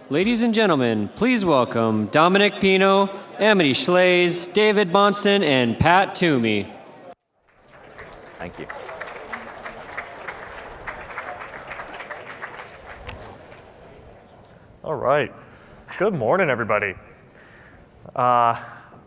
Ladies and gentlemen, please welcome Dominic Pino, Amity Shlaes, David Bahnsen, and Pat Toomey. Thank you. All right. Good morning, everybody.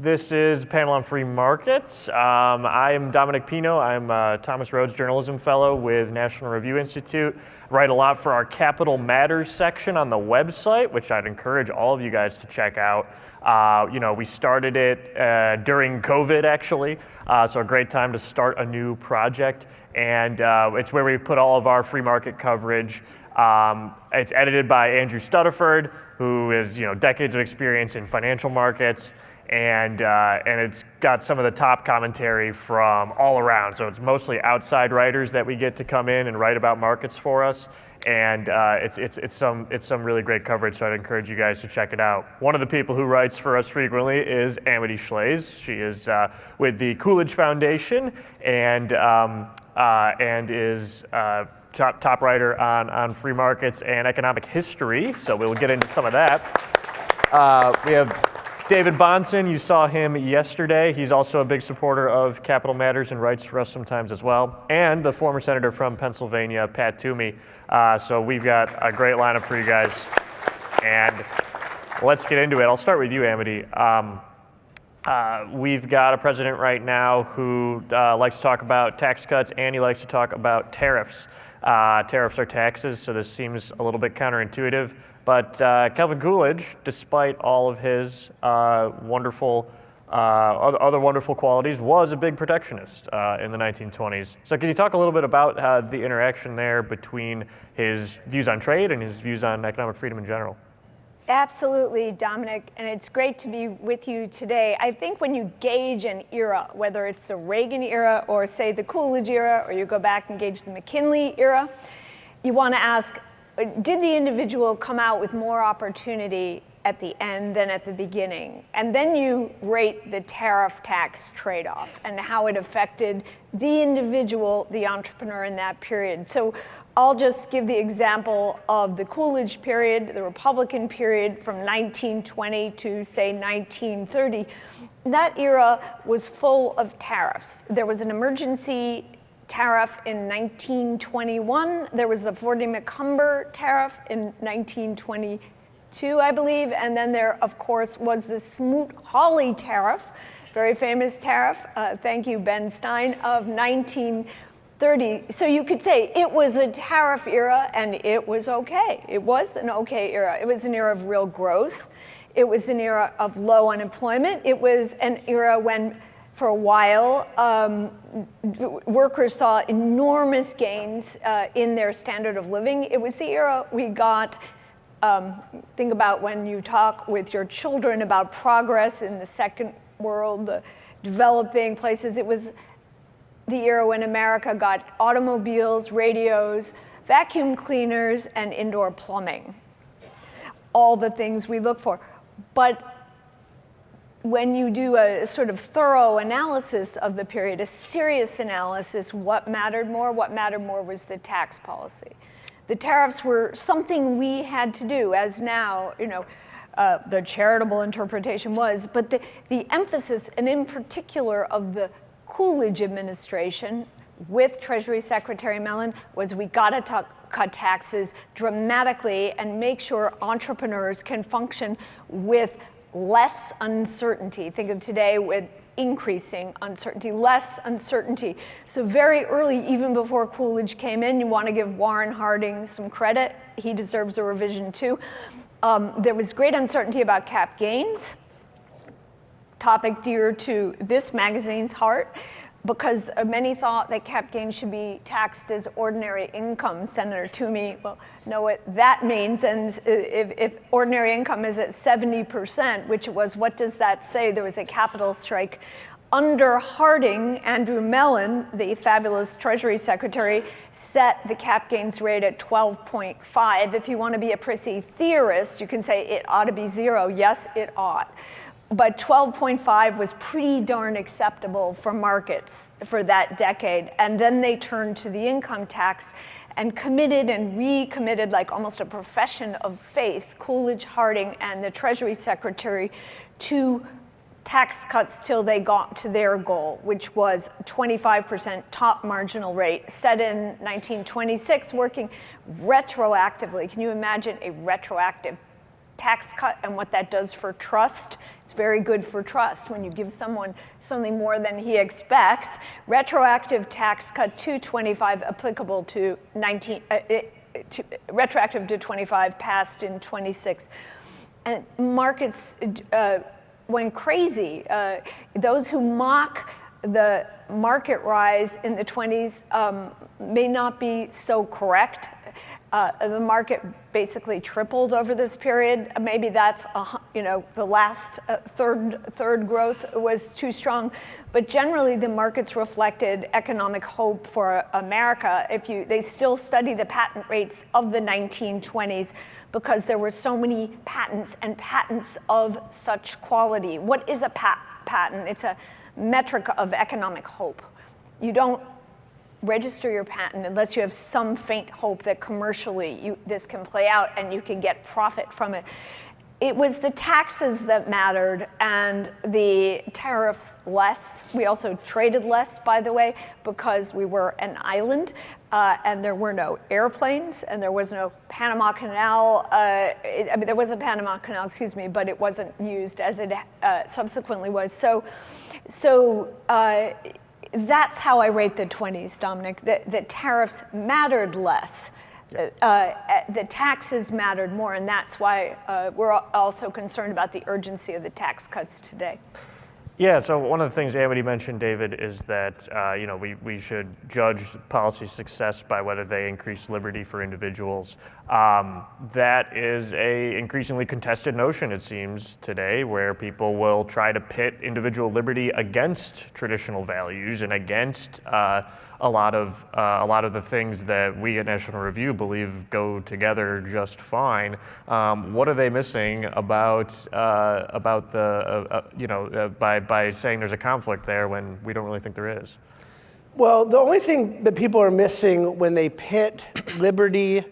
This is a panel on free markets. I am Dominic Pino. I'm a Thomas Rhodes Journalism Fellow with National Review Institute. I write a lot for our Capital Matters section on the website, which I'd encourage all of you guys to check out. We started it during COVID, actually, so a great time to start a new project. And it's where we put all of our free market coverage. It's edited by Andrew Stuttaford, who is decades of experience in financial markets, and it's got some of the top commentary from all around. So it's mostly outside writers that we get to come in and write about markets for us, and it's some really great coverage. So I'd encourage you guys to check it out. One of the people who writes for us frequently is Amity Shlaes. She is with the Coolidge Foundation and is top writer on free markets and economic history, so we'll get into some of that. We have David Bahnsen. You saw him yesterday. He's also a big supporter of Capital Matters and writes for us sometimes as well. And the former senator from Pennsylvania, Pat Toomey. So we've got a great lineup for you guys. And let's get into it. I'll start with you, Amity. We've got a president right now who likes to talk about tax cuts, and he likes to talk about tariffs. Tariffs are taxes, so this seems a little bit counterintuitive. But Calvin Coolidge, despite all of his other wonderful qualities, was a big protectionist in the 1920s. So can you talk a little bit about the interaction there between his views on trade and his views on economic freedom in general? Absolutely, Dominic, and it's great to be with you today. I think when you gauge an era, whether it's the Reagan era or say the Coolidge era, or you go back and gauge the McKinley era, you want to ask, did the individual come out with more opportunity at the end than at the beginning? And then you rate the tariff tax trade-off and how it affected the individual, the entrepreneur in that period. So I'll just give the example of the Coolidge period, the Republican period from 1920 to say 1930. That era was full of tariffs. There was an emergency tariff in 1921. There was the Fording-McCumber tariff in 1922, I believe. And then there, of course, was the Smoot-Hawley tariff, very famous tariff, thank you, Ben Stein, of 1930. So you could say it was a tariff era and it was okay. It was an okay era. It was an era of real growth. It was an era of low unemployment. It was an era when, for a while, workers saw enormous gains in their standard of living. It was the era we got, think about when you talk with your children about progress in the second world, the developing places. It was the era when America got automobiles, radios, vacuum cleaners, and indoor plumbing. All the things we look for. But when you do a sort of thorough analysis of the period, a serious analysis, what mattered more? What mattered more was the tax policy. The tariffs were something we had to do, as now, the charitable interpretation was, but the emphasis, and in particular of the Coolidge administration with Treasury Secretary Mellon, was we gotta cut taxes dramatically and make sure entrepreneurs can function with less uncertainty. Think of today with increasing uncertainty, less uncertainty. So very early, even before Coolidge came in, you want to give Warren Harding some credit. He deserves a revision too. There was great uncertainty about cap gains, topic dear to this magazine's heart, because many thought that cap gains should be taxed as ordinary income. Senator Toomey will know what that means. And if ordinary income is at 70%, which it was, what does that say? There was a capital strike. Under Harding, Andrew Mellon, the fabulous Treasury Secretary, set the cap gains rate at 12.5. If you want to be a prissy theorist, you can say it ought to be 0. Yes, it ought. but 12.5 was pretty darn acceptable for markets for that decade. And then they turned to the income tax and committed and recommitted, like almost a profession of faith, Coolidge, Harding, and the Treasury Secretary, to tax cuts till they got to their goal, which was 25% top marginal rate, set in 1926, working retroactively. Can you imagine a retroactive tax cut and what that does for trust? It's very good for trust when you give someone something more than he expects. Retroactive tax cut to 25, applicable to retroactive to 25, passed in 26. And markets went crazy. Those who mock the market rise in the 20s may not be so correct. The market basically tripled over this period. Maybe that's, the last third growth was too strong. But generally, the markets reflected economic hope for America. They still study the patent rates of the 1920s because there were so many patents and patents of such quality. What is a patent? It's a metric of economic hope. You don't register your patent unless you have some faint hope that commercially this can play out and you can get profit from it. It was the taxes that mattered and the tariffs less. We also traded less, by the way, because we were an island and there were no airplanes and there was no Panama Canal. There was a Panama Canal, excuse me, but it wasn't used as it subsequently was. So that's how I rate the 20s, Dominic. The tariffs mattered less. The taxes mattered more, and that's why we're also concerned about the urgency of the tax cuts today. Yeah, so one of the things Amity mentioned, David, is that we should judge policy success by whether they increase liberty for individuals. That is a increasingly contested notion, it seems, today, where people will try to pit individual liberty against traditional values and against a lot of the things that we at National Review believe go together just fine. What are they missing about by saying there's a conflict there when we don't really think there is? Well, the only thing that people are missing when they pit liberty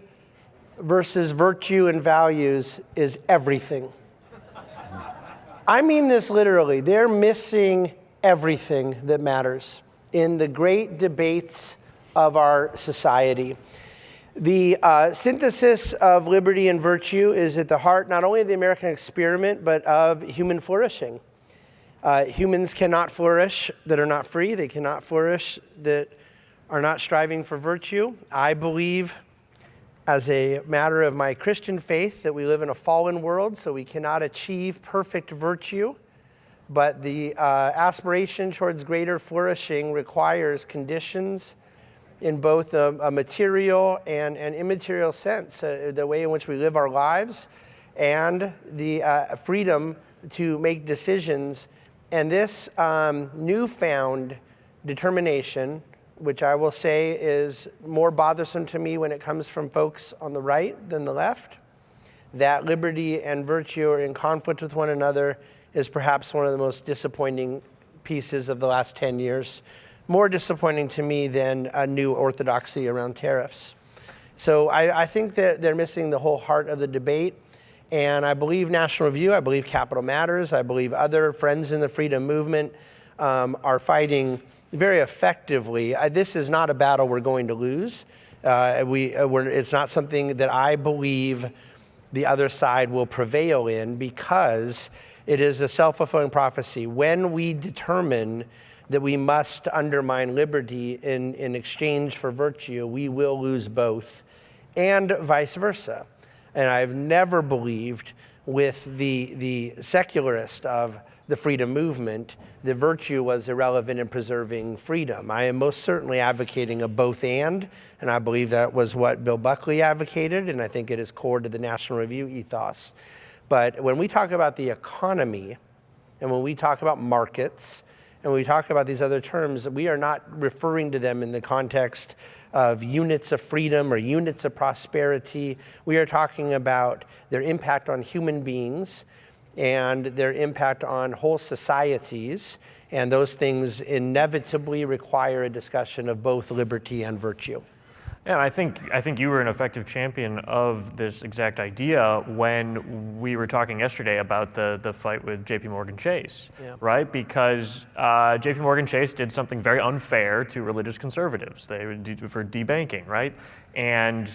versus virtue and values is everything. I mean this literally. They're missing everything that matters in the great debates of our society. The synthesis of liberty and virtue is at the heart not only of the American experiment, but of human flourishing. Humans cannot flourish that are not free. They cannot flourish that are not striving for virtue. I believe, as a matter of my Christian faith, that we live in a fallen world, so we cannot achieve perfect virtue. But the aspiration towards greater flourishing requires conditions in both a material and an immaterial sense, the way in which we live our lives and the freedom to make decisions. And this newfound determination, which I will say is more bothersome to me when it comes from folks on the right than the left, that liberty and virtue are in conflict with one another, is perhaps one of the most disappointing pieces of the last 10 years. More disappointing to me than a new orthodoxy around tariffs. So I think that they're missing the whole heart of the debate. And I believe National Review, I believe Capital Matters, I believe other friends in the freedom movement are fighting very effectively. This is not a battle we're going to lose. It's not something that I believe the other side will prevail in, because it is a self-fulfilling prophecy. When we determine that we must undermine liberty in exchange for virtue, we will lose both, and vice versa. And I've never believed with the secularist of the freedom movement that virtue was irrelevant in preserving freedom. I am most certainly advocating a both and I believe that was what Bill Buckley advocated, and I think it is core to the National Review ethos. But when we talk about the economy, and when we talk about markets, and when we talk about these other terms, we are not referring to them in the context of units of freedom or units of prosperity. We are talking about their impact on human beings and their impact on whole societies. And those things inevitably require a discussion of both liberty and virtue. Yeah, I think you were an effective champion of this exact idea when we were talking yesterday about the fight with J.P. Morgan Chase, right? Because J.P. Morgan Chase did something very unfair to religious conservatives. They were for debanking, right? And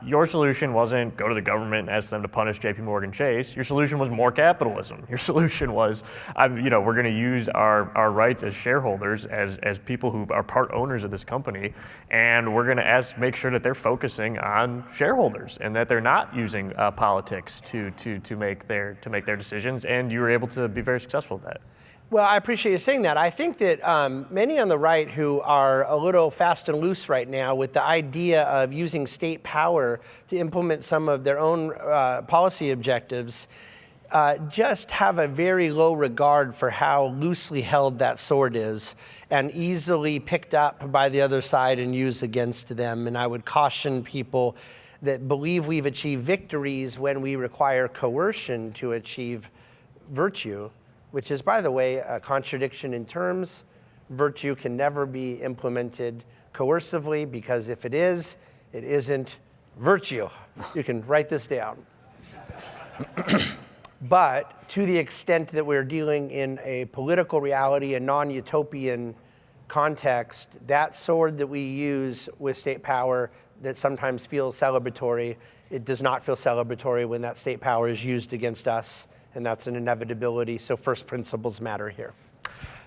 your solution wasn't go to the government and ask them to punish J.P. Morgan Chase. Your solution was more capitalism. Your solution was, we're going to use our rights as shareholders, as people who are part owners of this company, and we're going to make sure that they're focusing on shareholders and that they're not using politics to make their decisions. And you were able to be very successful at that. Well, I appreciate you saying that. I think that many on the right who are a little fast and loose right now with the idea of using state power to implement some of their own policy objectives just have a very low regard for how loosely held that sword is and easily picked up by the other side and used against them. And I would caution people that believe we've achieved victories when we require coercion to achieve virtue, which is, by the way, a contradiction in terms. Virtue can never be implemented coercively, because if it is, it isn't virtue. You can write this down. But to the extent that we're dealing in a political reality, a non-utopian context, that sword that we use with state power that sometimes feels celebratory, it does not feel celebratory when that state power is used against us. And that's an inevitability, so first principles matter here.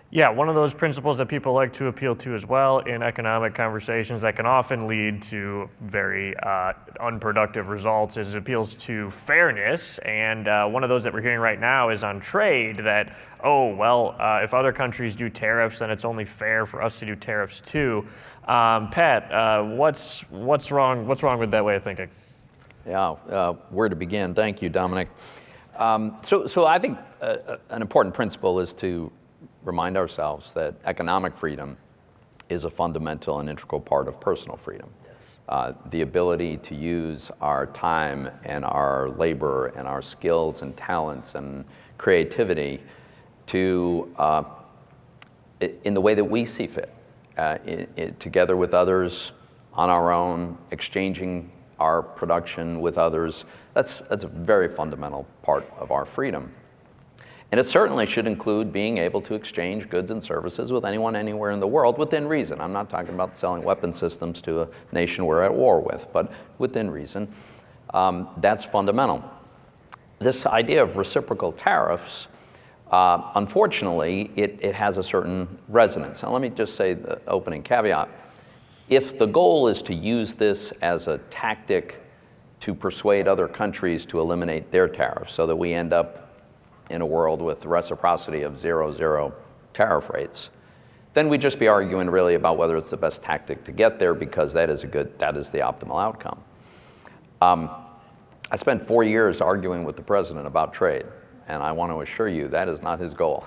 Yeah, one of those principles that people like to appeal to as well in economic conversations that can often lead to very unproductive results is it appeals to fairness. And one of those that we're hearing right now is on trade, that, if other countries do tariffs, then it's only fair for us to do tariffs too. Pat, what's wrong with that way of thinking? Yeah, where to begin? Thank you, Dominic. So I think an important principle is to remind ourselves that economic freedom is a fundamental and integral part of personal freedom. Yes. The ability to use our time and our labor and our skills and talents and creativity to, in the way that we see fit, together with others, on our own, exchanging our production with others. That's a very fundamental part of our freedom. And it certainly should include being able to exchange goods and services with anyone anywhere in the world within reason. I'm not talking about selling weapon systems to a nation we're at war with, but within reason. That's fundamental. This idea of reciprocal tariffs, unfortunately, it has a certain resonance. Now let me just say the opening caveat. If the goal is to use this as a tactic to persuade other countries to eliminate their tariffs so that we end up in a world with reciprocity of 0-0 tariff rates, then we'd just be arguing really about whether it's the best tactic to get there, because that is the optimal outcome. I spent 4 years arguing with the president about trade, and I want to assure you that is not his goal.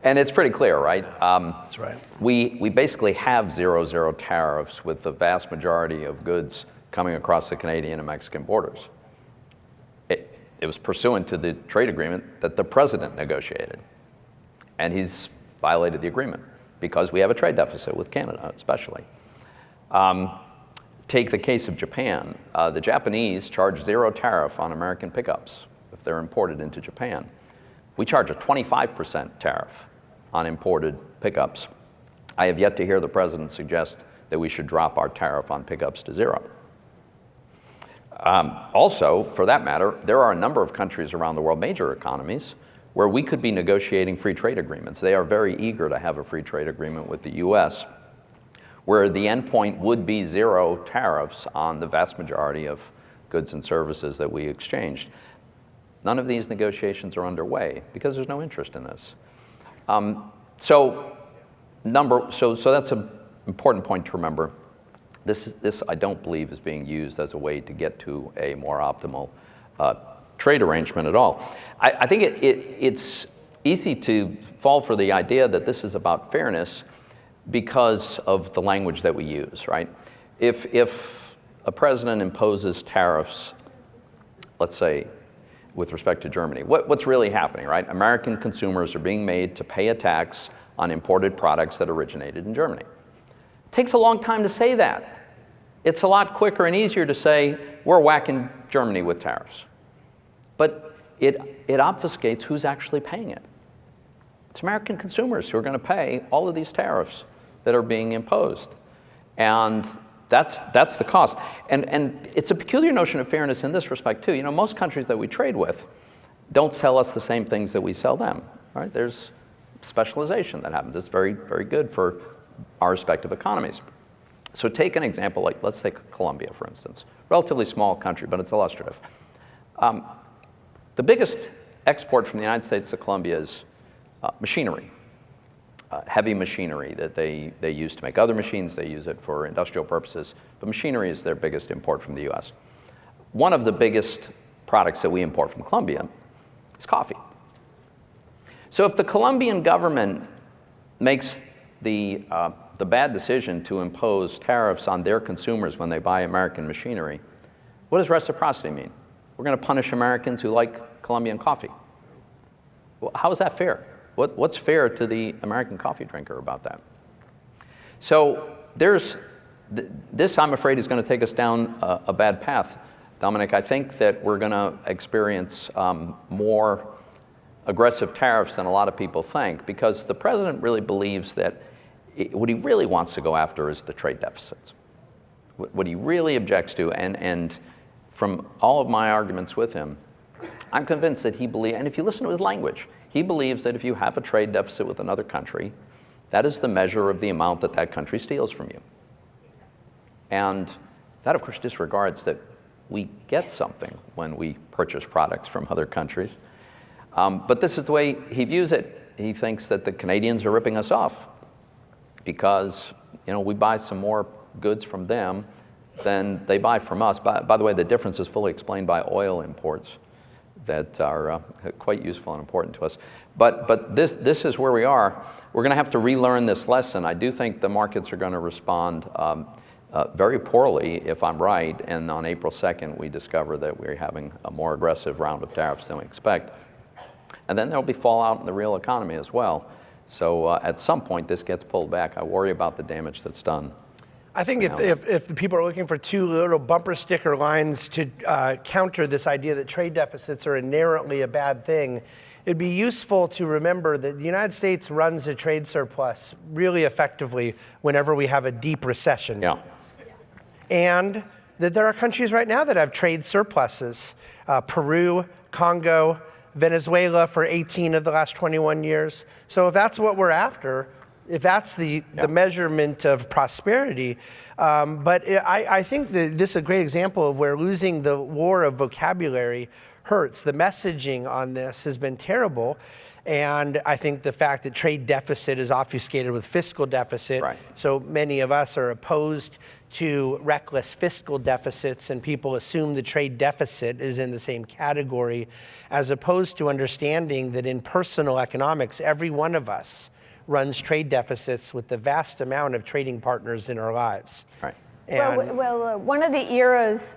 And it's pretty clear, right? That's right. We basically have 0-0 tariffs with the vast majority of goods coming across the Canadian and Mexican borders. It was pursuant to the trade agreement that the president negotiated. And he's violated the agreement because we have a trade deficit with Canada, especially. Take the case of Japan. The Japanese charge 0 tariff on American pickups if they're imported into Japan. We charge a 25% tariff on imported pickups. I have yet to hear the president suggest that we should drop our tariff on pickups to 0. Also, for that matter, there are a number of countries around the world, major economies, where we could be negotiating free trade agreements. They are very eager to have a free trade agreement with the US, where the endpoint would be 0 tariffs on the vast majority of goods and services that we exchanged. None of these negotiations are underway because there's no interest in this. So that's an important point to remember. This I don't believe is being used as a way to get to a more optimal trade arrangement at all. I think it's easy to fall for the idea that this is about fairness because of the language that we use, right? If a president imposes tariffs, let's say, with respect to Germany. What's really happening, right? American consumers are being made to pay a tax on imported products that originated in Germany. It takes a long time to say that. It's a lot quicker and easier to say, we're whacking Germany with tariffs. But it obfuscates who's actually paying it. It's American consumers who are going to pay all of these tariffs that are being imposed. And that's the cost. And it's a peculiar notion of fairness in this respect, too. You know, most countries that we trade with don't sell us the same things that we sell them, right? There's specialization that happens. It's very, very good for our respective economies. So take an example like, let's take Colombia, for instance. Relatively small country, but it's illustrative. The biggest export from the United States to Colombia is machinery, heavy machinery that they use to make other machines. They use it for industrial purposes, but machinery is their biggest import from the US. One of the biggest products that we import from Colombia is coffee. So if the Colombian government makes the bad decision to impose tariffs on their consumers when they buy American machinery, what does reciprocity mean? We're going to punish Americans who like Colombian coffee. Well, how is that fair? What's fair to the American coffee drinker about that? So this, I'm afraid, is going to take us down a bad path. Dominic, I think that we're going to experience more aggressive tariffs than a lot of people think, because the president really believes that what he really wants to go after is the trade deficits. What he really objects to, and from all of my arguments with him, I'm convinced that he believes, and if you listen to his language, he believes that if you have a trade deficit with another country, that is the measure of the amount that that country steals from you. And that, of course, disregards that we get something when we purchase products from other countries. But this is the way he views it. He thinks that the Canadians are ripping us off because, you know, we buy some more goods from them than they buy from us. By the way, the difference is fully explained by oil imports that are quite useful and important to us. But this is where we are. We're going to have to relearn this lesson. I do think the markets are going to respond very poorly, if I'm right, and on April 2nd we discover that we're having a more aggressive round of tariffs than we expect. And then there'll be fallout in the real economy as well. So at some point this gets pulled back. I worry about the damage that's done. I think if the people are looking for two little bumper sticker lines to counter this idea that trade deficits are inherently a bad thing, it'd be useful to remember that the United States runs a trade surplus really effectively whenever we have a deep recession. Yeah. And that there are countries right now that have trade surpluses. Peru, Congo, Venezuela for 18 of the last 21 years. So if that's what we're after, if that's the measurement of prosperity. But I think that this is a great example of where losing the war of vocabulary hurts. The messaging on this has been terrible. And I think the fact that trade deficit is obfuscated with fiscal deficit, right. So many of us are opposed to reckless fiscal deficits, and people assume the trade deficit is in the same category, as opposed to understanding that in personal economics, every one of us runs trade deficits with the vast amount of trading partners in our lives. Right. Well, one of the eras,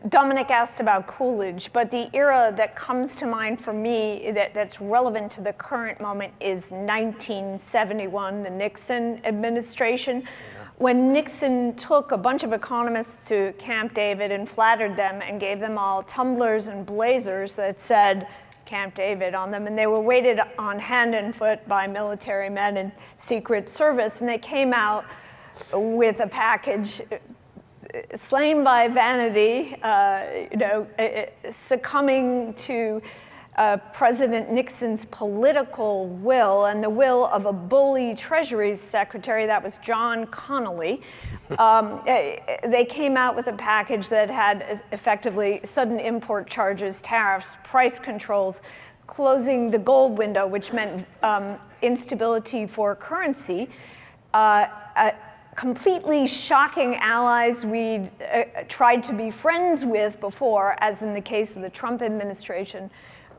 Dominic asked about Coolidge, but the era that comes to mind for me that's relevant to the current moment is 1971, the Nixon administration. Yeah. When Nixon took a bunch of economists to Camp David and flattered them and gave them all tumblers and blazers that said Camp David on them, and they were waited on hand and foot by military men and Secret Service, and they came out with a package slain by vanity, succumbing to President Nixon's political will and the will of a bully Treasury Secretary, that was John Connally. They came out with a package that had effectively sudden import charges, tariffs, price controls, closing the gold window, which meant instability for currency. Completely shocking allies we'd tried to be friends with before, as in the case of the Trump administration,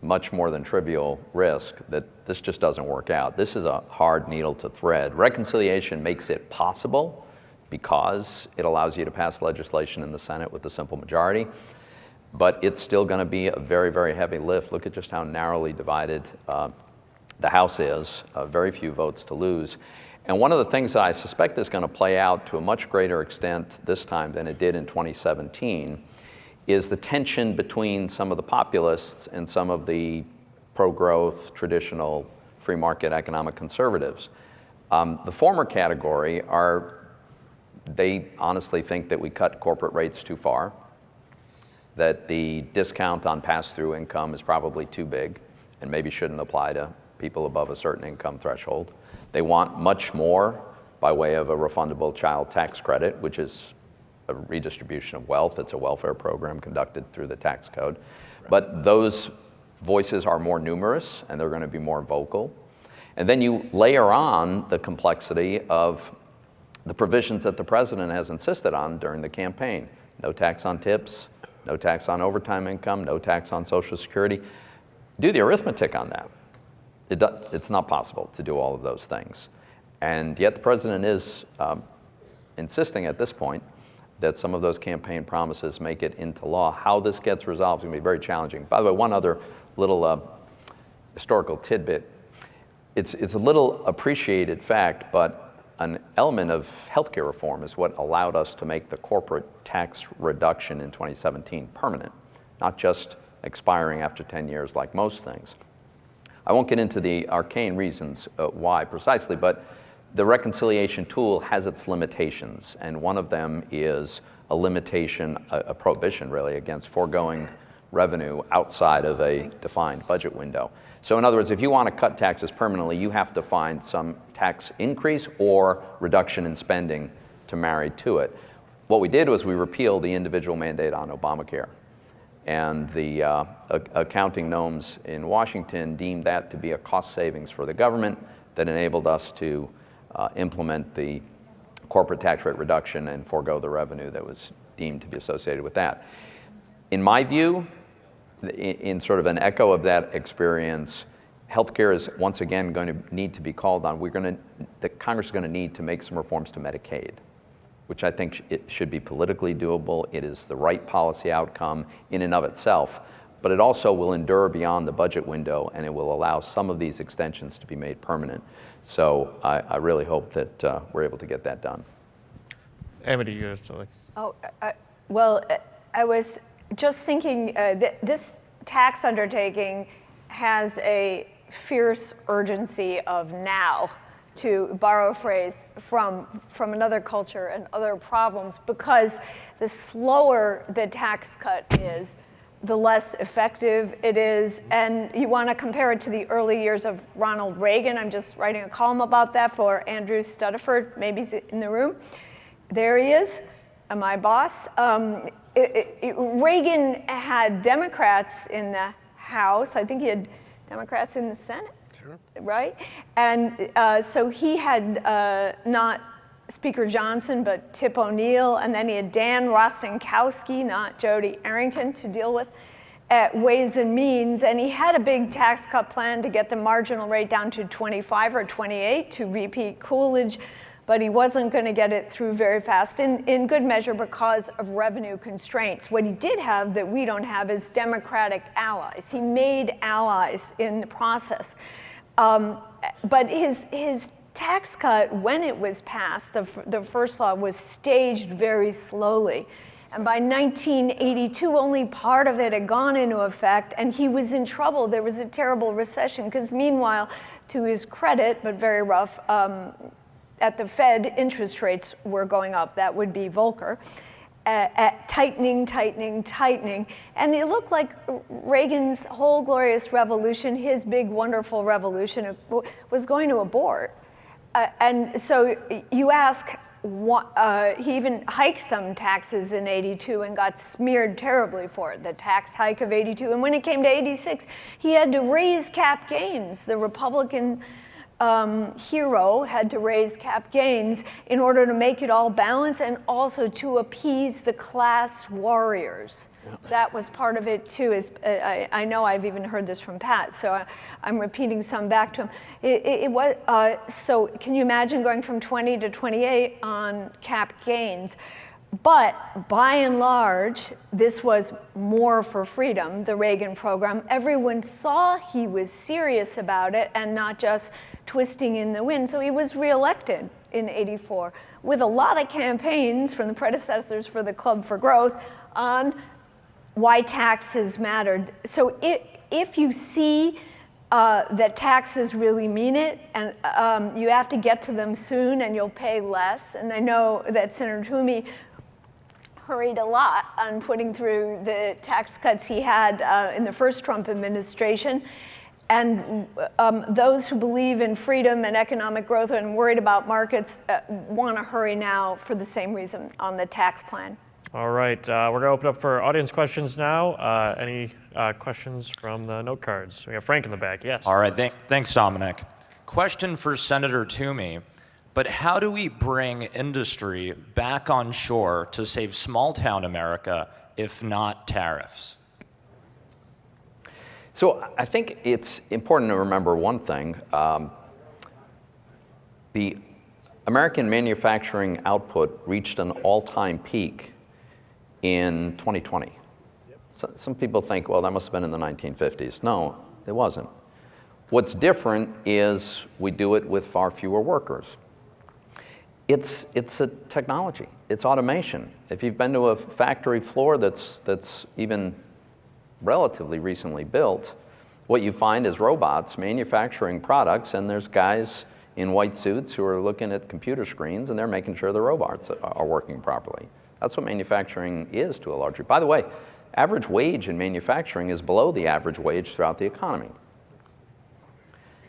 much more than trivial risk that this just doesn't work out. This is a hard needle to thread. Reconciliation makes it possible because it allows you to pass legislation in the Senate with a simple majority, but it's still going to be a very, very heavy lift. Look at just how narrowly divided the House is, very few votes to lose. And one of the things that I suspect is going to play out to a much greater extent this time than it did in 2017 is the tension between some of the populists and some of the pro-growth, traditional free market economic conservatives. The former category they honestly think that we cut corporate rates too far, that the discount on pass-through income is probably too big and maybe shouldn't apply to people above a certain income threshold. They want much more by way of a refundable child tax credit, which is a redistribution of wealth. It's a welfare program conducted through the tax code. Right. But those voices are more numerous and they're going to be more vocal. And then you layer on the complexity of the provisions that the president has insisted on during the campaign. No tax on tips, no tax on overtime income, no tax on Social Security. Do the arithmetic on that. It's not possible to do all of those things. And yet the president is insisting at this point that some of those campaign promises make it into law. How this gets resolved is going to be very challenging. By the way, one other little historical tidbit. It's a little appreciated fact, but an element of healthcare reform is what allowed us to make the corporate tax reduction in 2017 permanent, not just expiring after 10 years like most things. I won't get into the arcane reasons why precisely, but the reconciliation tool has its limitations, and one of them is a limitation, a prohibition really, against foregoing revenue outside of a defined budget window. So in other words, if you want to cut taxes permanently, you have to find some tax increase or reduction in spending to marry to it. What we did was we repealed the individual mandate on Obamacare. And the accounting gnomes in Washington deemed that to be a cost savings for the government that enabled us to implement the corporate tax rate reduction and forego the revenue that was deemed to be associated with that. In my view, in sort of an echo of that experience, healthcare is once again going to need to be called on. The Congress is going to need to make some reforms to Medicaid, which I think it should be politically doable. It is the right policy outcome in and of itself, but it also will endure beyond the budget window, and it will allow some of these extensions to be made permanent. So I really hope that we're able to get that done. Amity, you have something? Well, I was just thinking this tax undertaking has a fierce urgency of now, to borrow a phrase from another culture and other problems, because the slower the tax cut is, the less effective it is. And you want to compare it to the early years of Ronald Reagan. I'm just writing a column about that for Andrew Studiford. Maybe he's in the room. There he is, my boss. Reagan had Democrats in the House. I think he had Democrats in the Senate. Sure. Right? And so he had not Speaker Johnson, but Tip O'Neill, and then he had Dan Rostenkowski, not Jody Arrington, to deal with at Ways and Means, and he had a big tax cut plan to get the marginal rate down to 25 or 28 to repeat Coolidge, but he wasn't going to get it through very fast, in good measure because of revenue constraints. What he did have that we don't have is Democratic allies. He made allies in the process. But his tax cut, when it was passed, the first law, was staged very slowly. And by 1982, only part of it had gone into effect, and he was in trouble. There was a terrible recession, because meanwhile, to his credit, but very rough, at the Fed, interest rates were going up. That would be Volcker. Tightening. And it looked like Reagan's whole glorious revolution, his big, wonderful revolution, was going to abort. And so you ask, he even hiked some taxes in 82 and got smeared terribly for it, the tax hike of 82. And when it came to 86, he had to raise cap gains. The Republican hero had to raise cap gains in order to make it all balance and also to appease the class warriors. That was part of it too. I know I've even heard this from Pat, so I'm repeating some back to him. It was, so can you imagine going from 20 to 28 on cap gains? But by and large, this was more for freedom, the Reagan program. Everyone saw he was serious about it and not just twisting in the wind. So he was reelected in '84 with a lot of campaigns from the predecessors for the Club for Growth on why taxes mattered. So if you see that taxes really mean it, and you have to get to them soon and you'll pay less. And I know that Senator Toomey hurried a lot on putting through the tax cuts he had in the first Trump administration. And those who believe in freedom and economic growth and worried about markets want to hurry now for the same reason on the tax plan. All right, we're going to open up for audience questions now. Any questions from the note cards? We have Frank in the back, yes. All right, thanks, Dominic. Question for Senator Toomey. But how do we bring industry back on shore to save small-town America, if not tariffs? So I think it's important to remember one thing. The American manufacturing output reached an all-time peak in 2020. So some people think, well, that must have been in the 1950s. No, it wasn't. What's different is we do it with far fewer workers. It's a technology. It's automation. If you've been to a factory floor that's even relatively recently built, what you find is robots manufacturing products, and there's guys in white suits who are looking at computer screens, and they're making sure the robots are working properly. That's what manufacturing is to a large degree. By the way, average wage in manufacturing is below the average wage throughout the economy.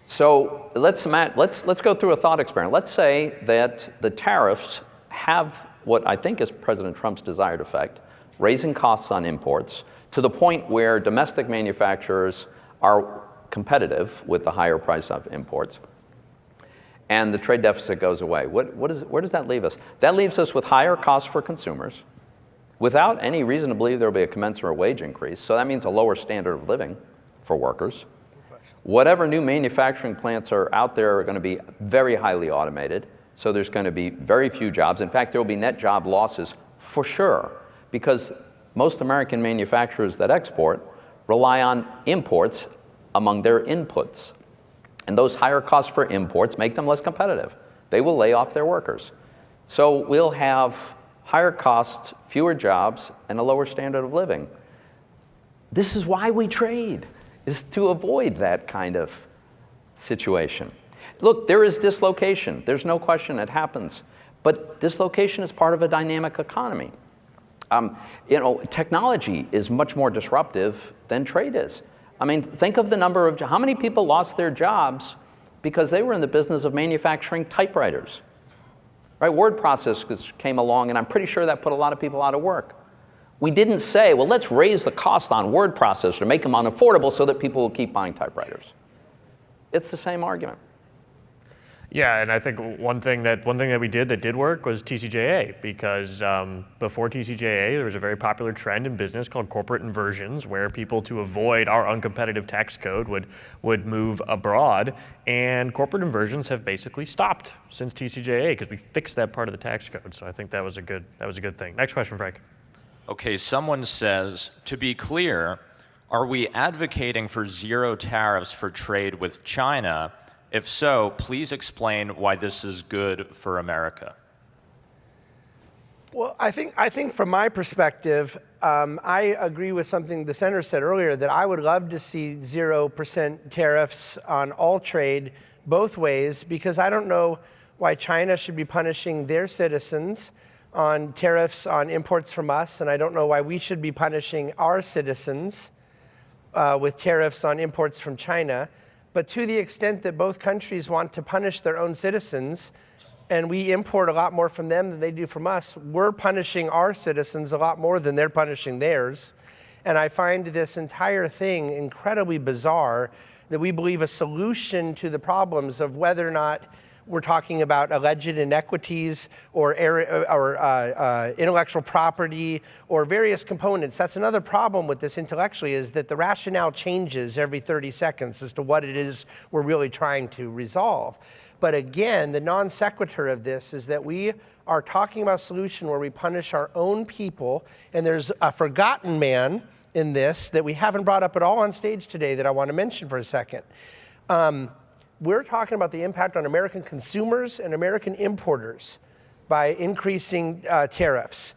So let's go through a thought experiment. Let's say that the tariffs have what I think is President Trump's desired effect, raising costs on imports to the point where domestic manufacturers are competitive with the higher price of imports, and the trade deficit goes away. Where does that leave us? That leaves us with higher costs for consumers, without any reason to believe there will be a commensurate wage increase. So that means a lower standard of living for workers. Whatever new manufacturing plants are out there are going to be very highly automated, so there's going to be very few jobs. In fact, there will be net job losses for sure, because most American manufacturers that export rely on imports among their inputs. And those higher costs for imports make them less competitive. They will lay off their workers. So we'll have higher costs, fewer jobs, and a lower standard of living. This is why we trade, is to avoid that kind of situation. Look, there is dislocation. There's no question it happens. But dislocation is part of a dynamic economy. Technology is much more disruptive than trade is. I mean, think of the number of, how many people lost their jobs because they were in the business of manufacturing typewriters, right? Word processors came along, and I'm pretty sure that put a lot of people out of work. We didn't say, well, let's raise the cost on word processors to make them unaffordable so that people will keep buying typewriters. It's the same argument. Yeah, and I think one thing that we did that did work was TCJA, because before TCJA, there was a very popular trend in business called corporate inversions, where people, to avoid our uncompetitive tax code, would move abroad, and corporate inversions have basically stopped since TCJA because we fixed that part of the tax code. So I think that was a good thing. Next question, Frank. Okay, someone says, to be clear, are we advocating for zero tariffs for trade with China? If so, please explain why this is good for America. Well, I think from my perspective, I agree with something the senator said earlier, that I would love to see 0% tariffs on all trade both ways, because I don't know why China should be punishing their citizens on tariffs on imports from us, and I don't know why we should be punishing our citizens with tariffs on imports from China. But to the extent that both countries want to punish their own citizens, and we import a lot more from them than they do from us, we're punishing our citizens a lot more than they're punishing theirs. And I find this entire thing incredibly bizarre, that we believe a solution to the problems of whether or not we're talking about alleged inequities or intellectual property or various components. That's another problem with this intellectually, is that the rationale changes every 30 seconds as to what it is we're really trying to resolve. But again, the non sequitur of this is that we are talking about a solution where we punish our own people, and there's a forgotten man in this that we haven't brought up at all on stage today that I want to mention for a second. We're talking about the impact on American consumers and American importers by increasing tariffs.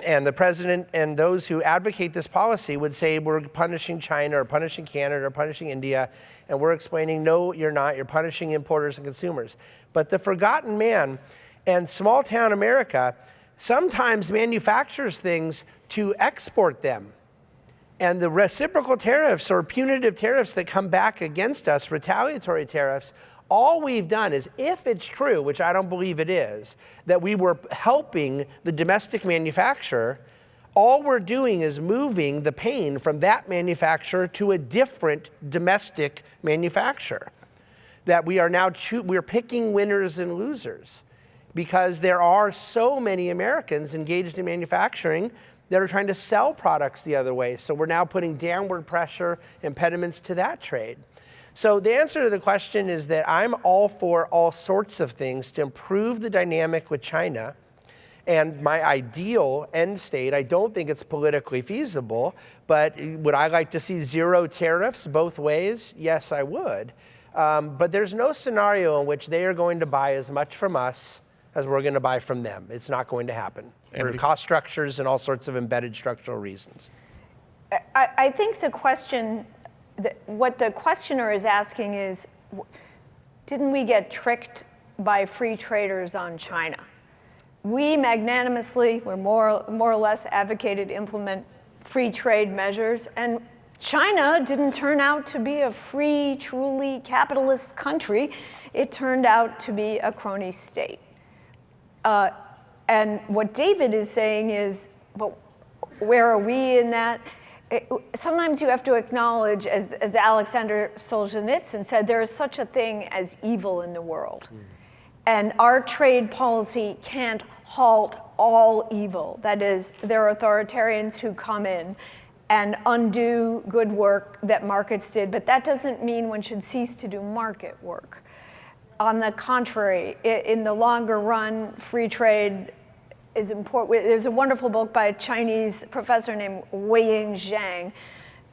And the president and those who advocate this policy would say we're punishing China or punishing Canada or punishing India, and we're explaining, no, you're not, you're punishing importers and consumers. But the forgotten man and small town America sometimes manufactures things to export them. And the reciprocal tariffs or punitive tariffs that come back against us, retaliatory tariffs, all we've done is, if it's true, which I don't believe it is, that we were helping the domestic manufacturer, all we're doing is moving the pain from that manufacturer to a different domestic manufacturer. That we are now we're picking winners and losers, because there are so many Americans engaged in manufacturing that are trying to sell products the other way. So we're now putting downward pressure, impediments to that trade. So the answer to the question is that I'm all for all sorts of things to improve the dynamic with China. And my ideal end state, I don't think it's politically feasible, but would I like to see zero tariffs both ways? Yes, I would. But there's no scenario in which they are going to buy as much from us as we're going to buy from them. It's not going to happen for cost structures and all sorts of embedded structural reasons. I think the question, what the questioner is asking is, didn't we get tricked by free traders on China? We magnanimously, we're more or less advocated implement free trade measures, and China didn't turn out to be a free, truly capitalist country. It turned out to be a crony state. And what David is saying is, but where are we in that? Sometimes you have to acknowledge, as Alexander Solzhenitsyn said, there is such a thing as evil in the world. And our trade policy can't halt all evil. That is, there are authoritarians who come in and undo good work that markets did, but that doesn't mean one should cease to do market work. On the contrary, in the longer run, free trade is important. There's a wonderful book by a Chinese professor named Weiying Zhang.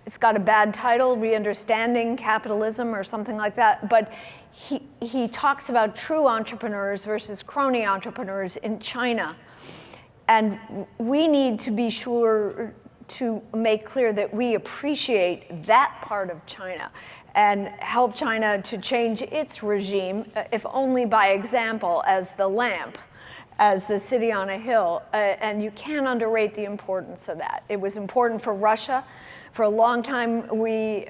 It's got a bad title, Re-Understanding Capitalism or something like that, but he talks about true entrepreneurs versus crony entrepreneurs in China. And we need to be sure to make clear that we appreciate that part of China and help China to change its regime, if only by example, as the lamp, as the city on a hill. And you can't underrate the importance of that. It was important for Russia. For a long time, we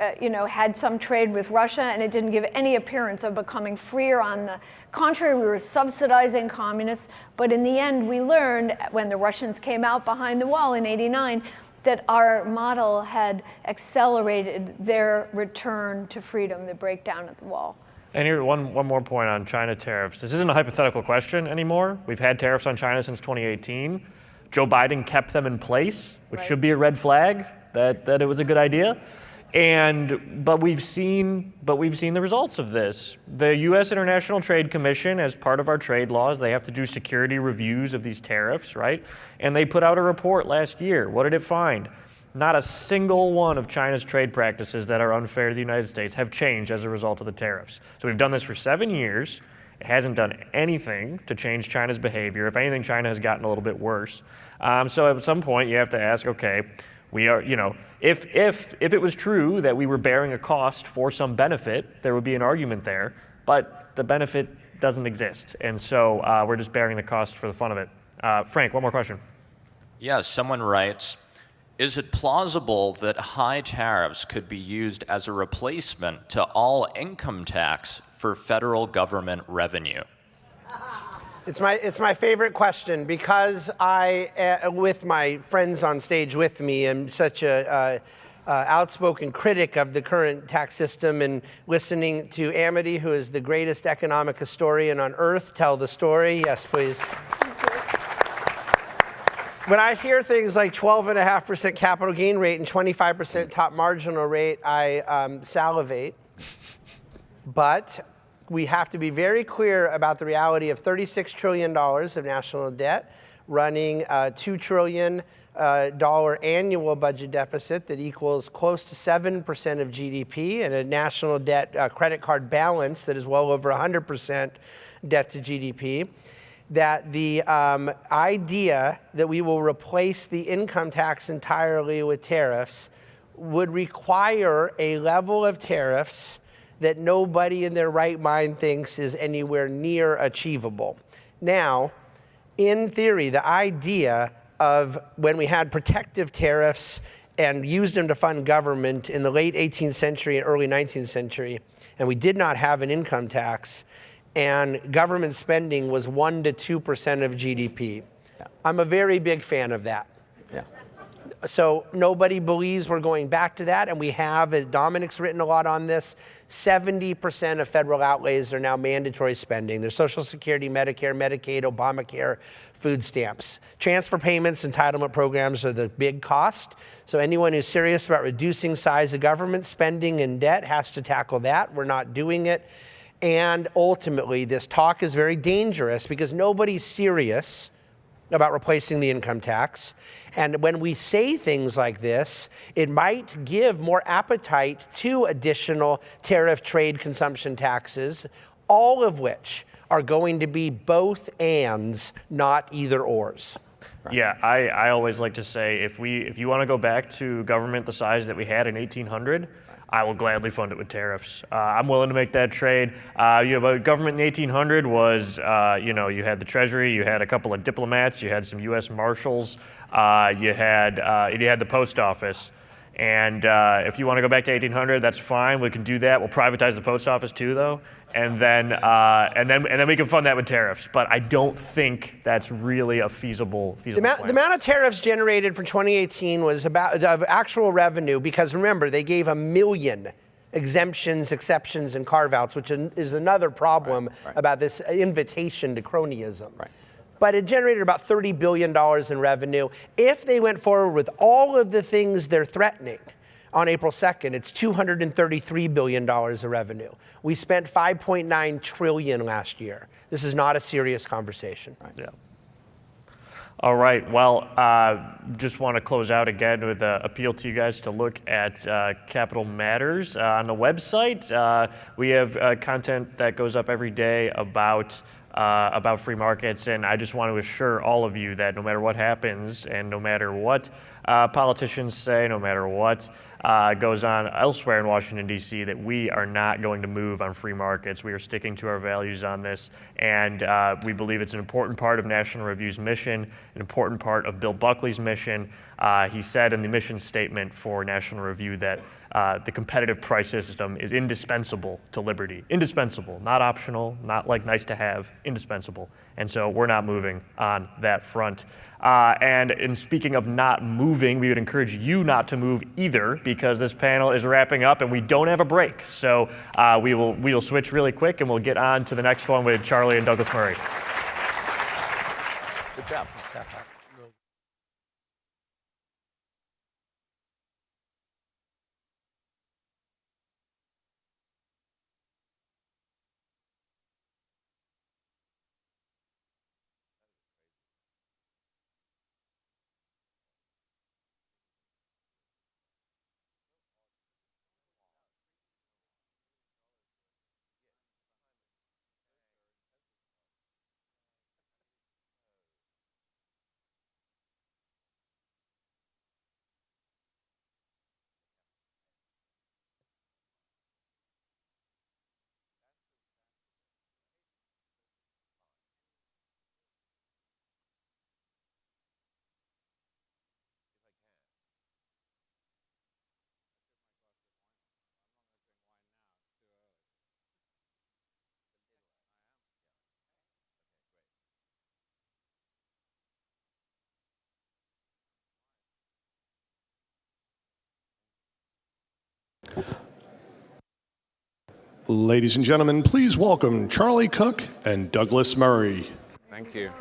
had some trade with Russia, and it didn't give any appearance of becoming freer. On the contrary, we were subsidizing communists. But in the end, we learned, when the Russians came out behind the wall in '89, that our model had accelerated their return to freedom, the breakdown of the wall. And here, one more point on China tariffs. This isn't a hypothetical question anymore. We've had tariffs on China since 2018. Joe Biden kept them in place, which should be a red flag that it was a good idea. But we've seen the results of this. The U.S. International Trade Commission, as part of our trade laws, they have to do security reviews of these tariffs, right? And they put out a report last year. What did it find? Not a single one of China's trade practices that are unfair to the United States have changed as a result of the tariffs. So we've done this for 7 years. It hasn't done anything to change China's behavior. If anything, China has gotten a little bit worse. So at some point, you have to ask, okay, we are, if it was true that we were bearing a cost for some benefit, there would be an argument there, but the benefit doesn't exist. And so we're just bearing the cost for the fun of it. Frank, one more question. Yes, someone writes, is it plausible that high tariffs could be used as a replacement to all income tax for federal government revenue? It's my favorite question because I, with my friends on stage with me, am such a outspoken critic of the current tax system, and listening to Amity, who is the greatest economic historian on earth, tell the story. Yes, please. When I hear things like 12.5% capital gain rate and 25% top marginal rate, I salivate. But we have to be very clear about the reality of $36 trillion of national debt, running a $2 trillion annual budget deficit that equals close to 7% of GDP, and a national debt credit card balance that is well over 100% debt to GDP. That the idea that we will replace the income tax entirely with tariffs would require a level of tariffs that nobody in their right mind thinks is anywhere near achievable. Now, in theory, the idea of when we had protective tariffs and used them to fund government in the late 18th century and early 19th century, and we did not have an income tax, and government spending was 1% to 2% of GDP. Yeah. I'm a very big fan of that. Yeah. So nobody believes we're going back to that, and we have, as Dominic's written a lot on this, 70% of federal outlays are now mandatory spending. There's Social Security, Medicare, Medicaid, Obamacare, food stamps. Transfer payments, entitlement programs are the big cost. So anyone who's serious about reducing size of government spending and debt has to tackle that. We're not doing it. And ultimately, this talk is very dangerous because nobody's serious about replacing the income tax. And when we say things like this, it might give more appetite to additional tariff, trade, consumption taxes, all of which are going to be both ands, not either ors. Right. Yeah, I always like to say if you want to go back to government the size that we had in 1800, I will gladly fund it with tariffs. I'm willing to make that trade. But government in 1800 was, you had the Treasury, you had a couple of diplomats, you had some U.S. Marshals, you had the post office. And if you want to go back to 1800, that's fine. We can do that. We'll privatize the post office too, though, and then we can fund that with tariffs. But I don't think that's really a feasible plan. The amount of tariffs generated for 2018 was about of actual revenue, because remember, they gave 1 million exemptions, exceptions, and carve-outs, which is another problem about this invitation to cronyism. Right. But it generated about $30 billion in revenue. If they went forward with all of the things they're threatening on April 2nd, it's $233 billion of revenue. We spent $5.9 trillion last year. This is not a serious conversation. Right. Yeah. All right. Well, just want to close out again with an appeal to you guys to look at Capital Matters on the website. We have content that goes up every day about free markets, and I just want to assure all of you that no matter what happens and no matter what politicians say, no matter what goes on elsewhere in Washington, D.C., that we are not going to move on free markets. We are sticking to our values on this, and we believe it's an important part of National Review's mission, an important part of Bill Buckley's mission. He said in the mission statement for National Review that the competitive price system is indispensable to liberty. Indispensable, not optional, not like nice to have, indispensable. And so we're not moving on that front. And in speaking of not moving, we would encourage you not to move either, because this panel is wrapping up and we don't have a break. So we will switch really quick and we'll get on to the next one with Charlie and Douglas Murray. Good job. Ladies and gentlemen, please welcome Charlie Cook and Douglas Murray. Thank you.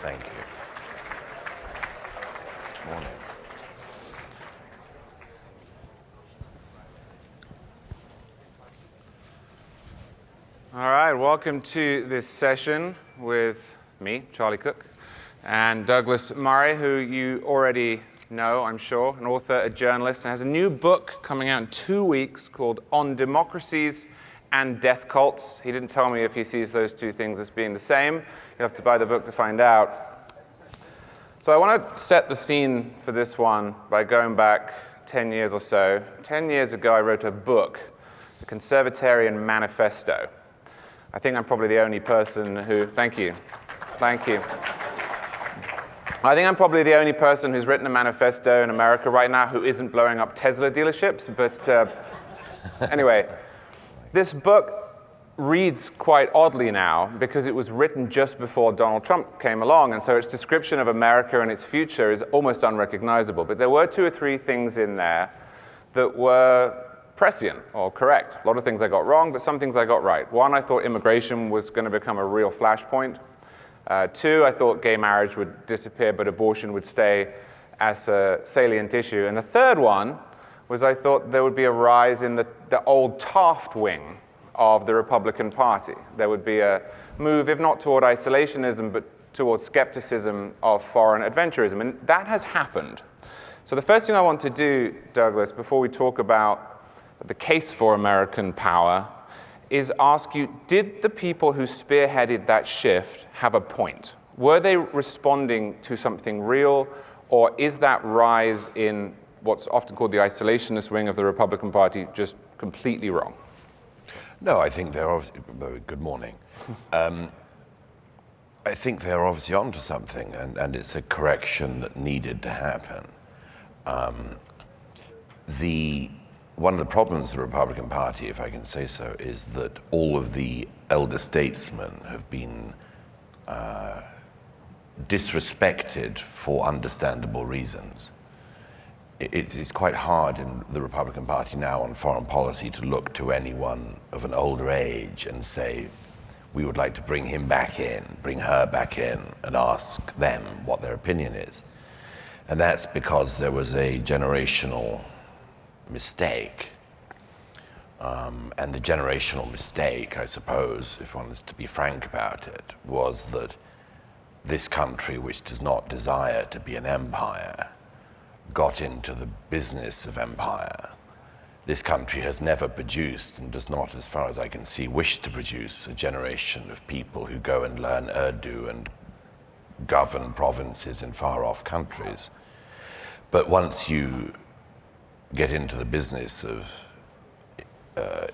Thank you. Morning. All right, welcome to this session with me, Charlie Cook, and Douglas Murray, who you already know, I'm sure, an author, a journalist, and has a new book coming out in 2 weeks called On Democracies and Death Cults. He didn't tell me if he sees those two things as being the same. You have to buy the book to find out. So I want to set the scene for this one by going back 10 years or so. 10 years ago, I wrote a book, The Conservatarian Manifesto. I think I'm probably the only person who, thank you. I think I'm probably the only person who's written a manifesto in America right now who isn't blowing up Tesla dealerships, but anyway, this book reads quite oddly now because it was written just before Donald Trump came along, and so its description of America and its future is almost unrecognizable. But there were 2 or 3 things in there that were prescient or correct. A lot of things I got wrong, but some things I got right. 1, I thought immigration was going to become a real flashpoint. 2, I thought gay marriage would disappear, but abortion would stay as a salient issue. And the 3rd one was I thought there would be a rise in the old Taft wing of the Republican Party. There would be a move, if not toward isolationism, but towards skepticism of foreign adventurism. And that has happened. So the first thing I want to do, Douglas, before we talk about the case for American power, is ask you, did the people who spearheaded that shift have a point? Were they responding to something real, or is that rise in what's often called the isolationist wing of the Republican Party just completely wrong? No, I think they're obviously, good morning. I think they're obviously onto something, and it's a correction that needed to happen. One of the problems of the Republican Party, if I can say so, is that all of the elder statesmen have been disrespected for understandable reasons. It's quite hard in the Republican Party now on foreign policy to look to anyone of an older age and say, we would like to bring him back in, bring her back in, and ask them what their opinion is. And that's because there was a generational mistake. And the generational mistake, I suppose, if one is to be frank about it, was that this country, which does not desire to be an empire, got into the business of empire. This country has never produced, and does not, as far as I can see, wish to produce a generation of people who go and learn Urdu and govern provinces in far-off countries. But once you get into the business of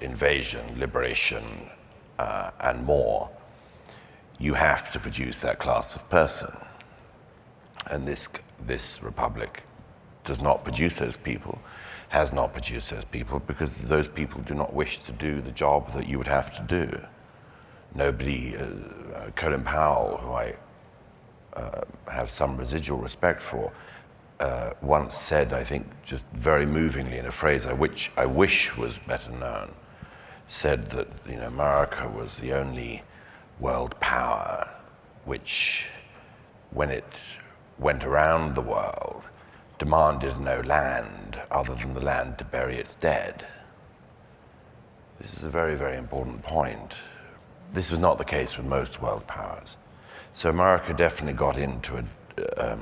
invasion, liberation, and more, you have to produce that class of person. And this republic does not produce those people, has not produced those people, because those people do not wish to do the job that you would have to do. Nobody, Colin Powell, who I have some residual respect for, once said, I think just very movingly in a phrase I wish was better known, said that America was the only world power which, when it went around the world, demanded no land other than the land to bury its dead. This is a very, very important point. This was not the case with most world powers. So America definitely got into a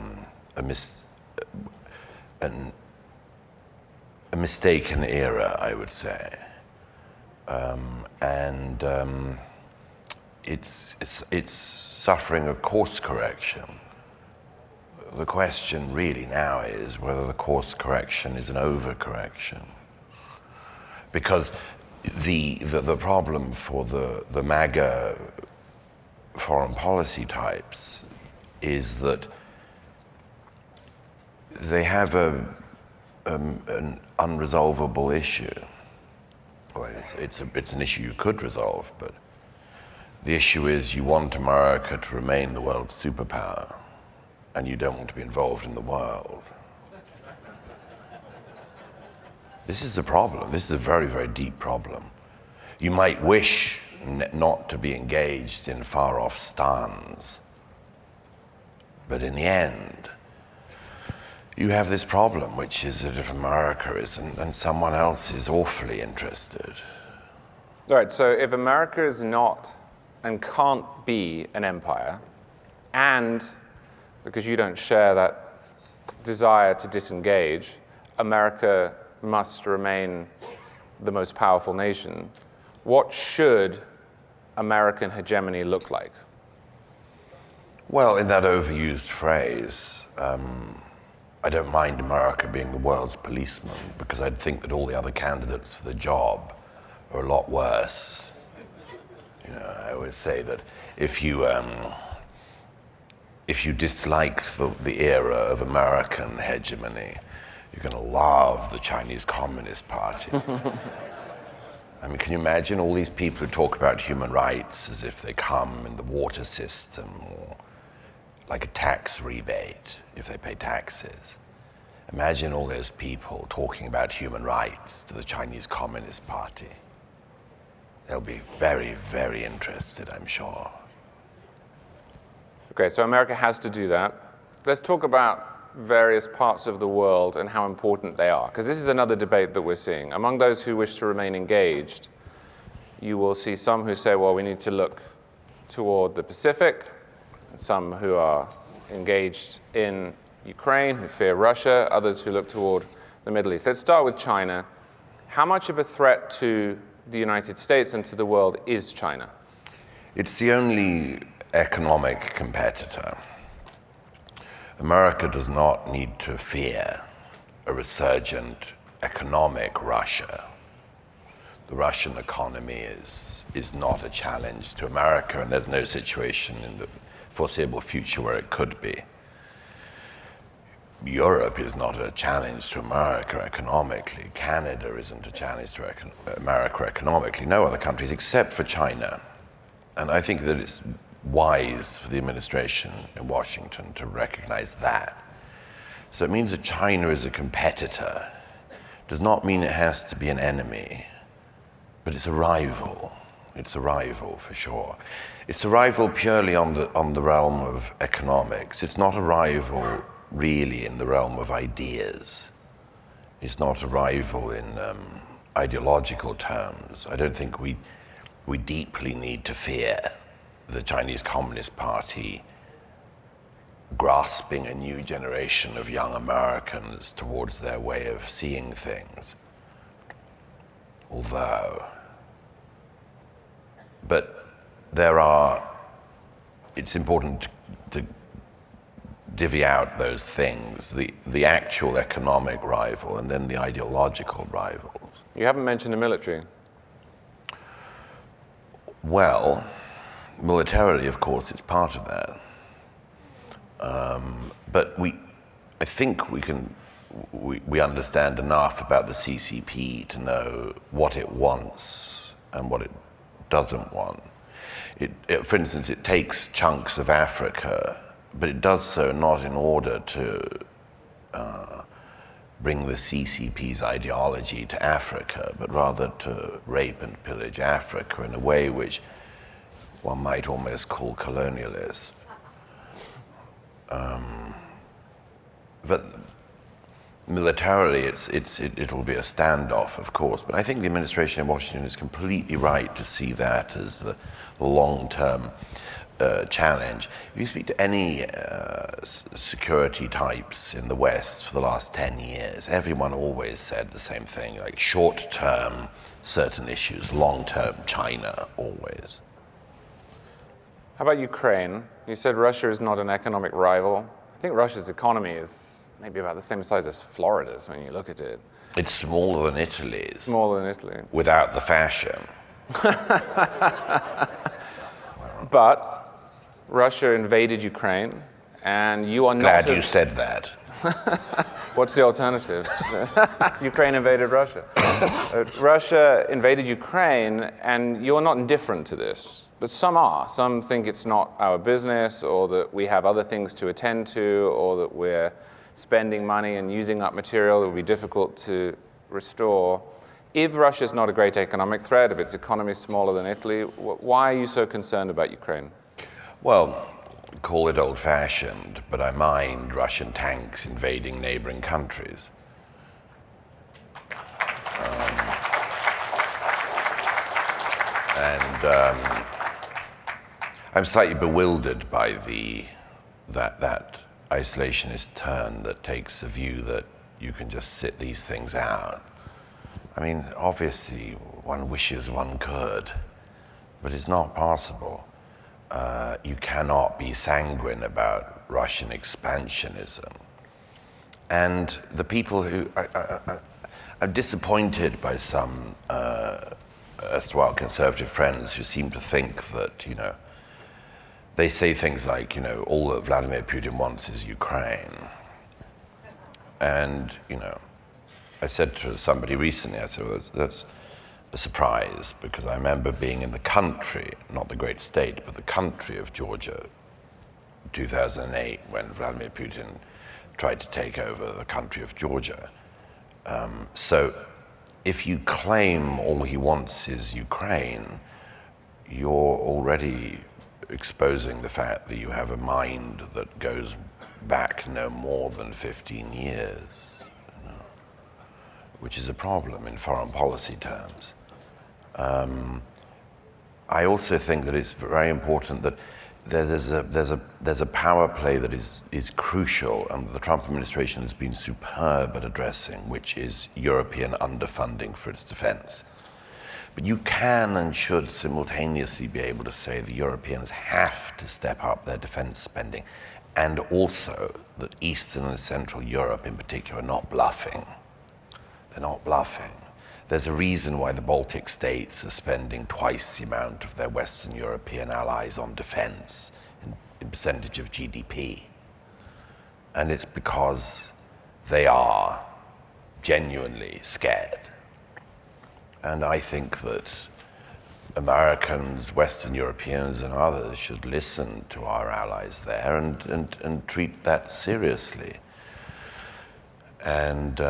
mistaken era, I would say, and it's suffering a course correction. The question really now is whether the course correction is an overcorrection, because the problem for the MAGA foreign policy types is that they have an unresolvable issue. Well, it's an issue you could resolve, but the issue is you want America to remain the world's superpower, and you don't want to be involved in the world. This is the problem. This is a very, very deep problem. You might wish not to be engaged in far-off stands, but in the end, you have this problem, which is that if America isn't, then someone else is awfully interested. All right, so if America is not and can't be an empire, and because you don't share that desire to disengage, America must remain the most powerful nation, what should American hegemony look like? Well, in that overused phrase, I don't mind America being the world's policeman, because I'd think that all the other candidates for the job are a lot worse. You know, I always say that if you disliked the era of American hegemony, you're going to love the Chinese Communist Party. I mean, can you imagine all these people who talk about human rights as if they come in the water system or like a tax rebate if they pay taxes? Imagine all those people talking about human rights to the Chinese Communist Party. They'll be very, very interested, I'm sure. Okay, so America has to do that. Let's talk about various parts of the world and how important they are, because this is another debate that we're seeing. Among those who wish to remain engaged, you will see some who say, well, we need to look toward the Pacific, and some who are engaged in Ukraine, who fear Russia, others who look toward the Middle East. Let's start with China. How much of a threat to the United States and to the world is China? It's the only economic competitor. America does not need to fear a resurgent economic Russia. The Russian economy is not a challenge to America, and there's no situation in the foreseeable future where it could be. Europe is not a challenge to America economically. Canada isn't a challenge to America economically. No other countries except for China. And I think that it's wise for the administration in Washington to recognize that. So it means that China is a competitor. Does not mean it has to be an enemy, but it's a rival. It's a rival for sure. It's a rival purely on the realm of economics. It's not a rival really in the realm of ideas. It's not a rival in ideological terms. I don't think we deeply need to fear the Chinese Communist Party grasping a new generation of young Americans towards their way of seeing things. But it's important to divvy out those things, the actual economic rival and then the ideological rivals. You haven't mentioned the military. Well, militarily, of course, it's part of that. But I think we understand enough about the CCP to know what it wants and what it doesn't want. For instance, it takes chunks of Africa, but it does so not in order to bring the CCP's ideology to Africa, but rather to rape and pillage Africa in a way which one might almost call colonialist. But militarily, it'll be a standoff, of course. But I think the administration in Washington is completely right to see that as the long-term challenge. If you speak to any security types in the West for the last 10 years, everyone always said the same thing, like short-term certain issues, long-term China always. How about Ukraine? You said Russia is not an economic rival. I think Russia's economy is maybe about the same size as Florida's when you look at it. It's smaller than Italy's. Smaller than Italy. Without the fashion. But Russia invaded Ukraine, and you are not... Glad you said that. What's the alternative? Ukraine invaded Russia. Russia invaded Ukraine, and you're not indifferent to this. But some are. Some think it's not our business, or that we have other things to attend to, or that we're spending money and using up material that would be difficult to restore. If Russia's not a great economic threat, if its economy is smaller than Italy, why are you so concerned about Ukraine? Well, call it old-fashioned, but I mind Russian tanks invading neighboring countries. I'm slightly bewildered by that isolationist turn that takes a view that you can just sit these things out. I mean, obviously, one wishes one could, but it's not possible. You cannot be sanguine about Russian expansionism. And the people who I'm disappointed by some erstwhile conservative friends who seem to think that, they say things like, all that Vladimir Putin wants is Ukraine. And, I said to somebody recently, I said, well, that's a surprise, because I remember being in the country, not the great state, but the country of Georgia, 2008, when Vladimir Putin tried to take over the country of Georgia. So if you claim all he wants is Ukraine, you're already exposing the fact that you have a mind that goes back no more than 15 years, which is a problem in foreign policy terms. I also think that it's very important that there's a power play that is crucial, and the Trump administration has been superb at addressing, which is European underfunding for its defense. But you can and should simultaneously be able to say the Europeans have to step up their defense spending, and also that Eastern and Central Europe in particular are not bluffing. They're not bluffing. There's a reason why the Baltic states are spending twice the amount of their Western European allies on defense in percentage of GDP. And it's because they are genuinely scared. And I think that Americans, Western Europeans, and others should listen to our allies there and treat that seriously. And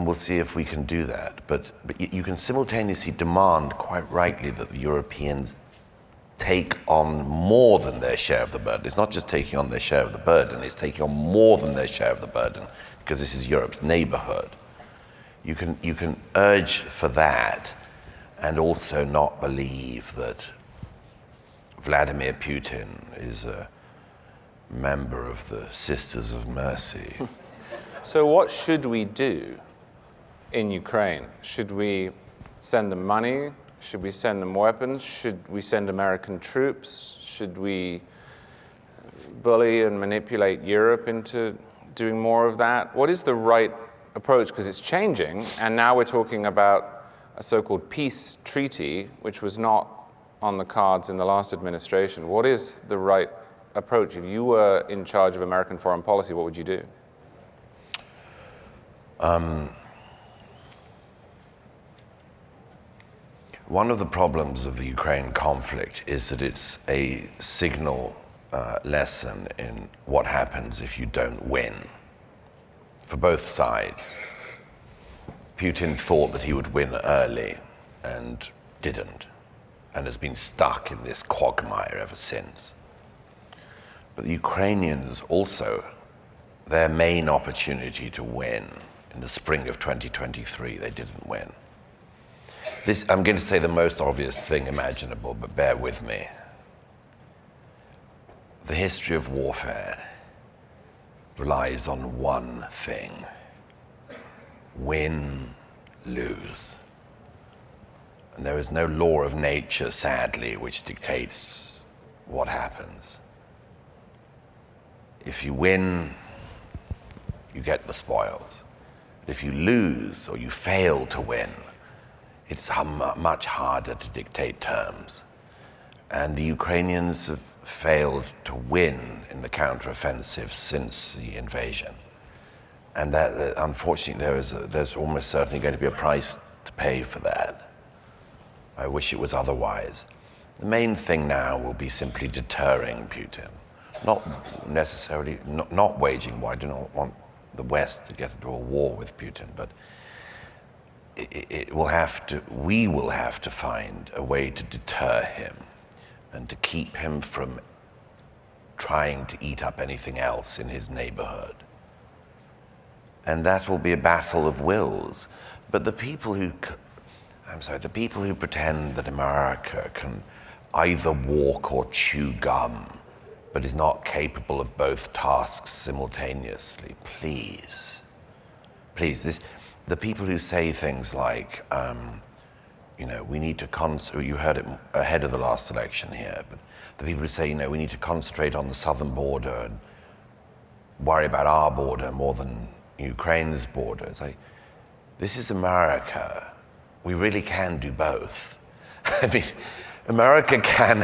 we'll see if we can do that. But you can simultaneously demand, quite rightly, that the Europeans take on more than their share of the burden. It's not just taking on their share of the burden, it's taking on more than their share of the burden, because this is Europe's neighborhood. You can urge for that, and also not believe that Vladimir Putin is a member of the Sisters of Mercy. So what should we do in Ukraine? Should we send them money? Should we send them weapons? Should we send American troops? Should we bully and manipulate Europe into doing more of that? What is the right approach? Because it's changing, and now we're talking about a so-called peace treaty, which was not on the cards in the last administration. What is the right approach? If you were in charge of American foreign policy, what would you do? One of the problems of the Ukraine conflict is that it's a signal lesson in what happens if you don't win, for both sides. Putin thought that he would win early and didn't, and has been stuck in this quagmire ever since. But the Ukrainians also, their main opportunity to win in the spring of 2023, they didn't win. I'm going to say the most obvious thing imaginable, but bear with me. The history of warfare relies on one thing: win, lose. And there is no law of nature, sadly, which dictates what happens. If you win, you get the spoils. If you lose or you fail to win, it's much harder to dictate terms. And the Ukrainians have failed to win in the counteroffensive since the invasion. And that, unfortunately, there's almost certainly going to be a price to pay for that. I wish it was otherwise. The main thing now will be simply deterring Putin, not necessarily, not waging war. I do not want the West to get into a war with Putin, but we will have to find a way to deter him and to keep him from trying to eat up anything else in his neighborhood. And that will be a battle of wills. But the people who pretend that America can either walk or chew gum, but is not capable of both tasks simultaneously, please, the people who say things like, we need to you heard it ahead of the last election here, but the people who say, we need to concentrate on the southern border and worry about our border more than Ukraine's border. It's like, this is America. We really can do both. I mean, America can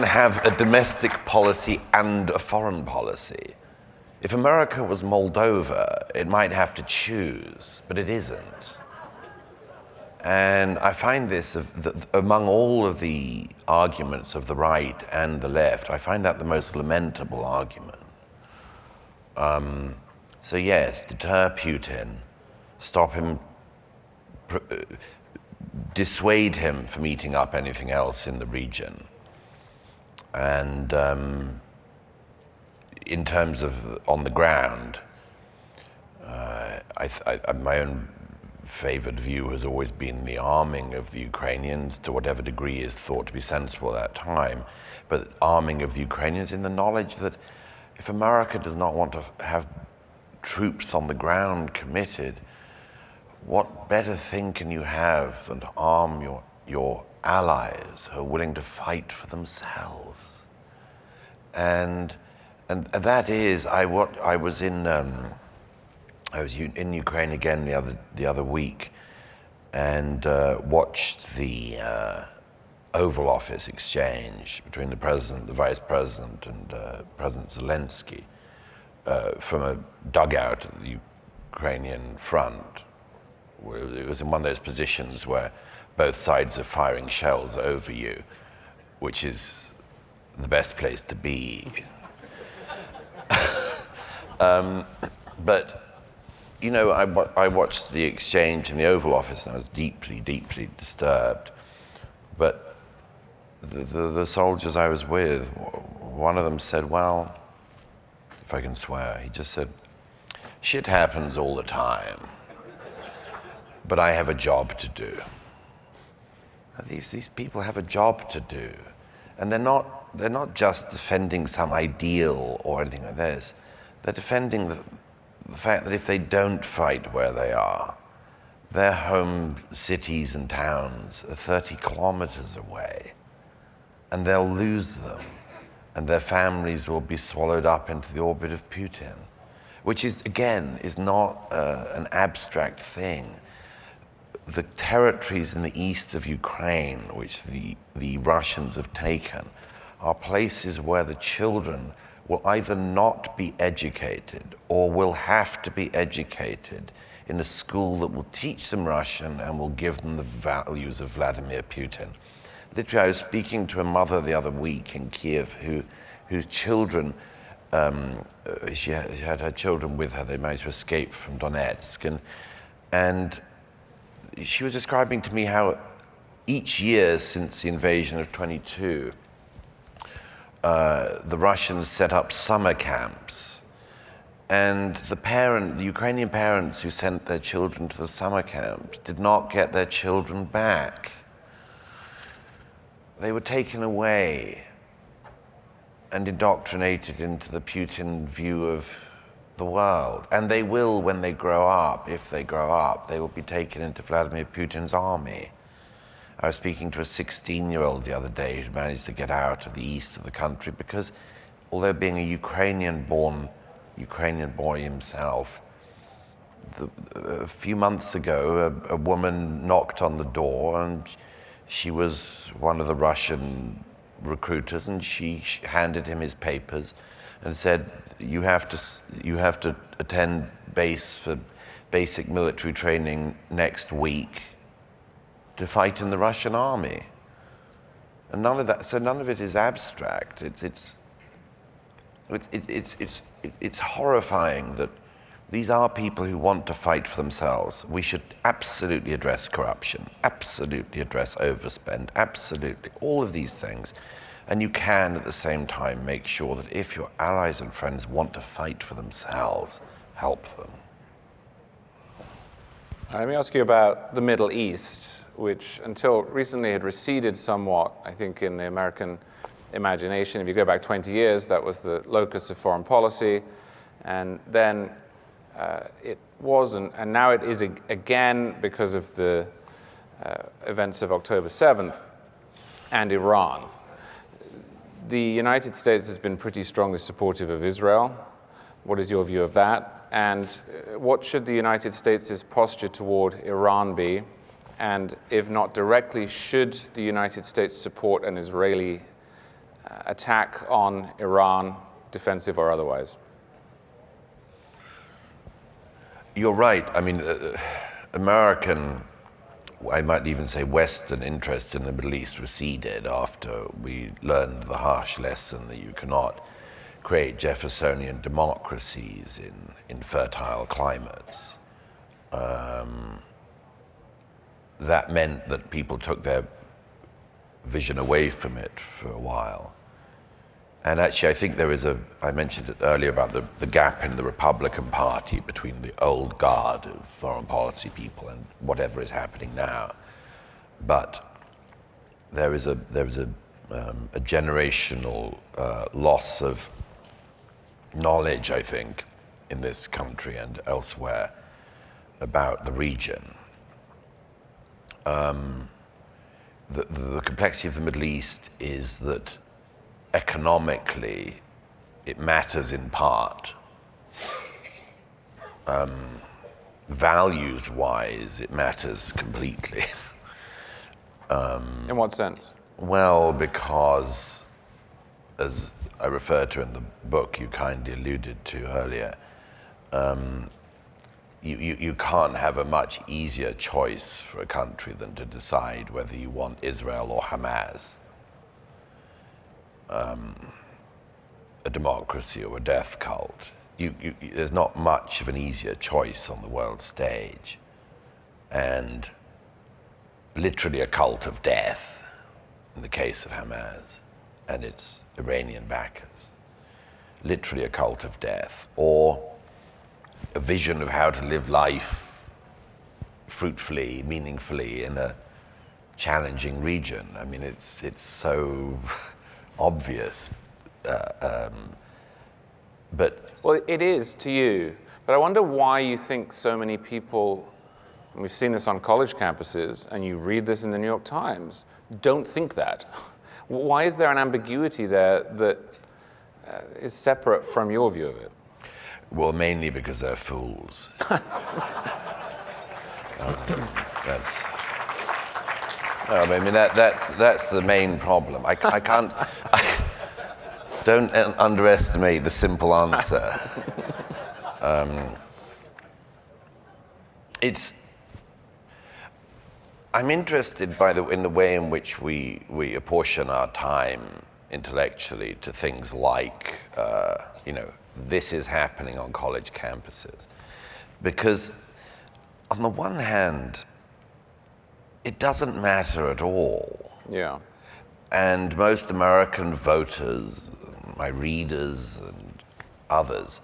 have a domestic policy and a foreign policy. If America was Moldova, it might have to choose, but it isn't. And I find this, among all of the arguments of the right and the left, I find that the most lamentable argument. So yes, deter Putin, stop him, dissuade him from eating up anything else in the region. And in terms of on the ground, my own favored view has always been the arming of the Ukrainians to whatever degree is thought to be sensible at that time, but arming of the Ukrainians in the knowledge that if America does not want to have troops on the ground committed, what better thing can you have than to arm your allies who are willing to fight for themselves? And that is, I was in Ukraine again the other week, and watched the Oval Office exchange between the president, the vice president, and President Zelensky from a dugout at the Ukrainian front. It was in one of those positions where both sides are firing shells over you, which is the best place to be. But I watched the exchange in the Oval Office, and I was deeply, deeply disturbed. But the soldiers I was with, one of them said, well, if I can swear, he just said, shit happens all the time, but I have a job to do. These people have a job to do. And they're not just defending some ideal or anything like this. They're defending the fact that if they don't fight where they are, their home cities and towns are 30 kilometers away, and they'll lose them, and their families will be swallowed up into the orbit of Putin, which is not an abstract thing. The territories in the east of Ukraine, which the Russians have taken, are places where the children will either not be educated or will have to be educated in a school that will teach them Russian and will give them the values of Vladimir Putin. Literally, I was speaking to a mother the other week in Kiev whose children, she had her children with her, they managed to escape from Donetsk, and she was describing to me how each year since the invasion of 22, the Russians set up summer camps, and the Ukrainian parents who sent their children to the summer camps did not get their children back. They were taken away and indoctrinated into the Putin view of the world. And they will, when they grow up, if they grow up, they will be taken into Vladimir Putin's army. I was speaking to a 16-year-old the other day who managed to get out of the east of the country because, although being a Ukrainian boy himself, a few months ago, a woman knocked on the door, and she was one of the Russian recruiters, and she handed him his papers and said, you have to attend base for basic military training next week to fight in the Russian army. And none of it is abstract. it's horrifying that these are people who want to fight for themselves. We should absolutely address corruption, absolutely address overspend, absolutely, all of these things. And you can, at the same time, make sure that if your allies and friends want to fight for themselves, help them. Let me ask you about the Middle East, which until recently had receded somewhat, I think, in the American imagination. If you go back 20 years, that was the locus of foreign policy. And then it wasn't, and now it is again because of the events of October 7th and Iran. The United States has been pretty strongly supportive of Israel. What is your view of that? And what should the United States' posture toward Iran be? And if not directly, should the United States support an Israeli attack on Iran, defensive or otherwise? You're right. I mean, American, I might even say Western interest in the Middle East receded after we learned the harsh lesson that you cannot create Jeffersonian democracies in fertile climates. That meant that people took their vision away from it for a while. And actually, I think there is I mentioned it earlier about the gap in the Republican Party between the old guard of foreign policy people and whatever is happening now. But there is a generational loss of knowledge, I think, in this country and elsewhere about the region. The complexity of the Middle East is that economically, it matters in part. Values-wise, it matters completely. In what sense? Well, because, as I referred to in the book you kindly alluded to earlier, you can't have a much easier choice for a country than to decide whether you want Israel or Hamas. A democracy or a death cult. There's not much of an easier choice on the world stage. And literally a cult of death in the case of Hamas and its Iranian backers. Literally a cult of death. Or a vision of how to live life fruitfully, meaningfully in a challenging region. I mean, it's so obvious. But well, it is to you, but I wonder why you think so many people, and we've seen this on college campuses, and you read this in the New York Times, don't think that. Why is there an ambiguity there that is separate from your view of it? Well, mainly because they're fools. That's the main problem. I can't. Don't underestimate the simple answer. I'm interested in the way in which we apportion our time intellectually to things like, this is happening on college campuses. Because on the one hand, it doesn't matter at all. Yeah. And most American voters, my readers and others,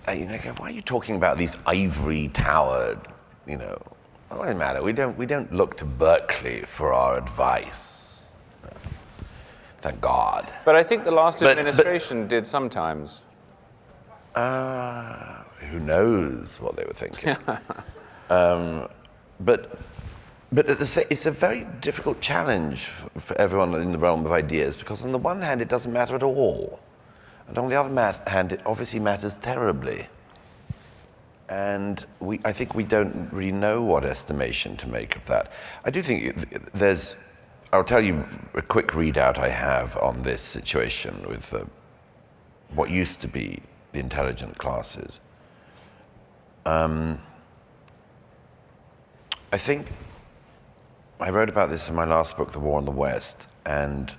go, why are you talking about these ivory towered, what does it matter? We don't look to Berkeley for our advice. Thank God. But I think the last administration did sometimes. Who knows what they were thinking? But it's a very difficult challenge for everyone in the realm of ideas, because on the one hand, it doesn't matter at all. And on the other hand, it obviously matters terribly. And I think we don't really know what estimation to make of that. I do think I'll tell you a quick readout I have on this situation with what used to be the intelligent classes. I think I wrote about this in my last book, The War in the West, and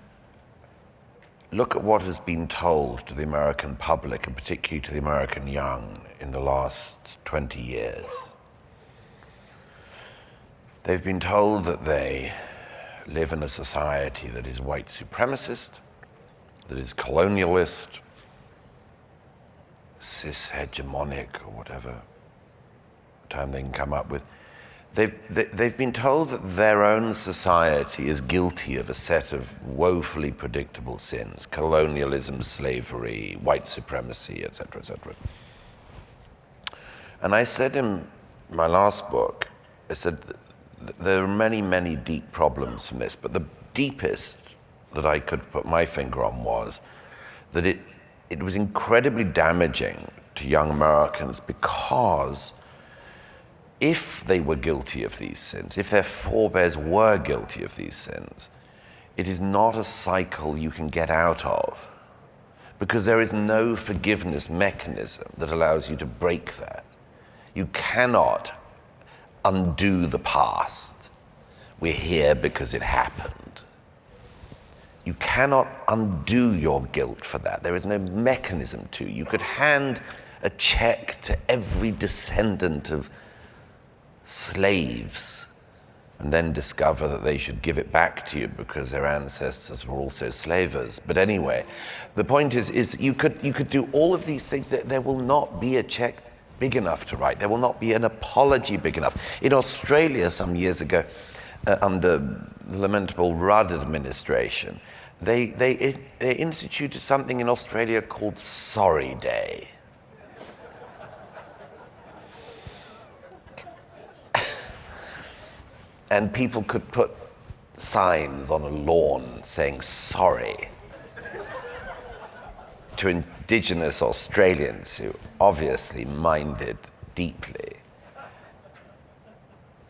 look at what has been told to the American public, and particularly to the American young, in the last 20 years. They've been told that they live in a society that is white supremacist, that is colonialist, cis-hegemonic, or whatever term they can come up with. They've been told that their own society is guilty of a set of woefully predictable sins: colonialism, slavery, white supremacy, etc., etc. And I said in my last book, I said, there are many, many deep problems from this, but the deepest that I could put my finger on was that it was incredibly damaging to young Americans, because if they were guilty of these sins, if their forebears were guilty of these sins, it is not a cycle you can get out of, because there is no forgiveness mechanism that allows you to break that. You cannot undo the past. We're here because it happened. You cannot undo your guilt for that. There is no mechanism to. You could hand a check to every descendant of slaves and then discover that they should give it back to you because their ancestors were also slavers. But anyway, the point is you could do all of these things. There will not be a check big enough to write. There will not be an apology big enough. In Australia some years ago, under the lamentable Rudd administration, they instituted something in Australia called Sorry Day. And people could put signs on a lawn saying sorry to indigenous Australians who obviously minded deeply.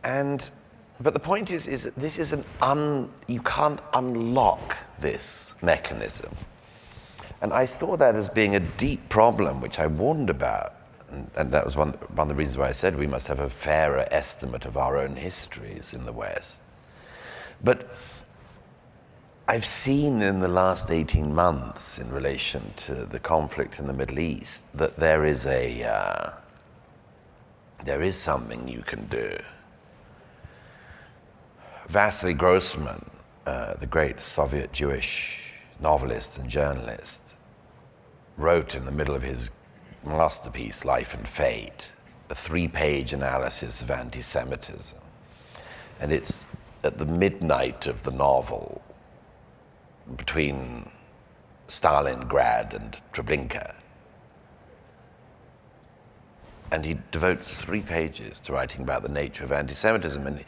But the point is that this is you can't unlock this mechanism. And I saw that as being a deep problem, which I warned about. And that was one of the reasons why I said we must have a fairer estimate of our own histories in the West. But I've seen in the last 18 months, in relation to the conflict in the Middle East, that there is something you can do. Vasily Grossman, the great Soviet Jewish novelist and journalist, wrote in the middle of his masterpiece, Life and Fate, a 3-page analysis of anti-Semitism. And it's at the midnight of the novel, between Stalingrad and Treblinka. And he devotes 3 pages to writing about the nature of anti-Semitism. And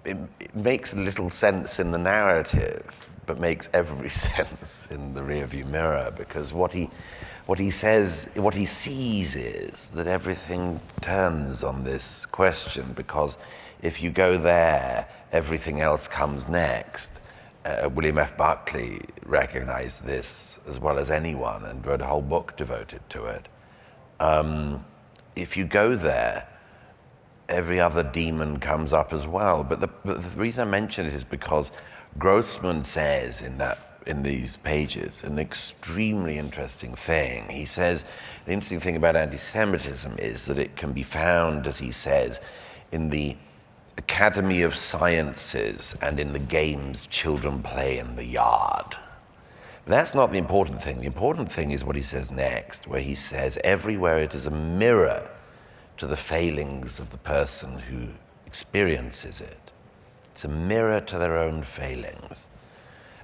it makes little sense in the narrative, but makes every sense in the rearview mirror, because what he sees is that everything turns on this question, because if you go there, everything else comes next. William F. Buckley recognized this as well as anyone and wrote a whole book devoted to it. If you go there, every other demon comes up as well. But the reason I mention it is because Grossman says in these pages an extremely interesting thing. He says the interesting thing about anti-Semitism is that it can be found, as he says, in the Academy of Sciences and in the games children play in the yard. But that's not the important thing. The important thing is what he says next, where he says everywhere it is a mirror to the failings of the person who experiences it. It's a mirror to their own failings.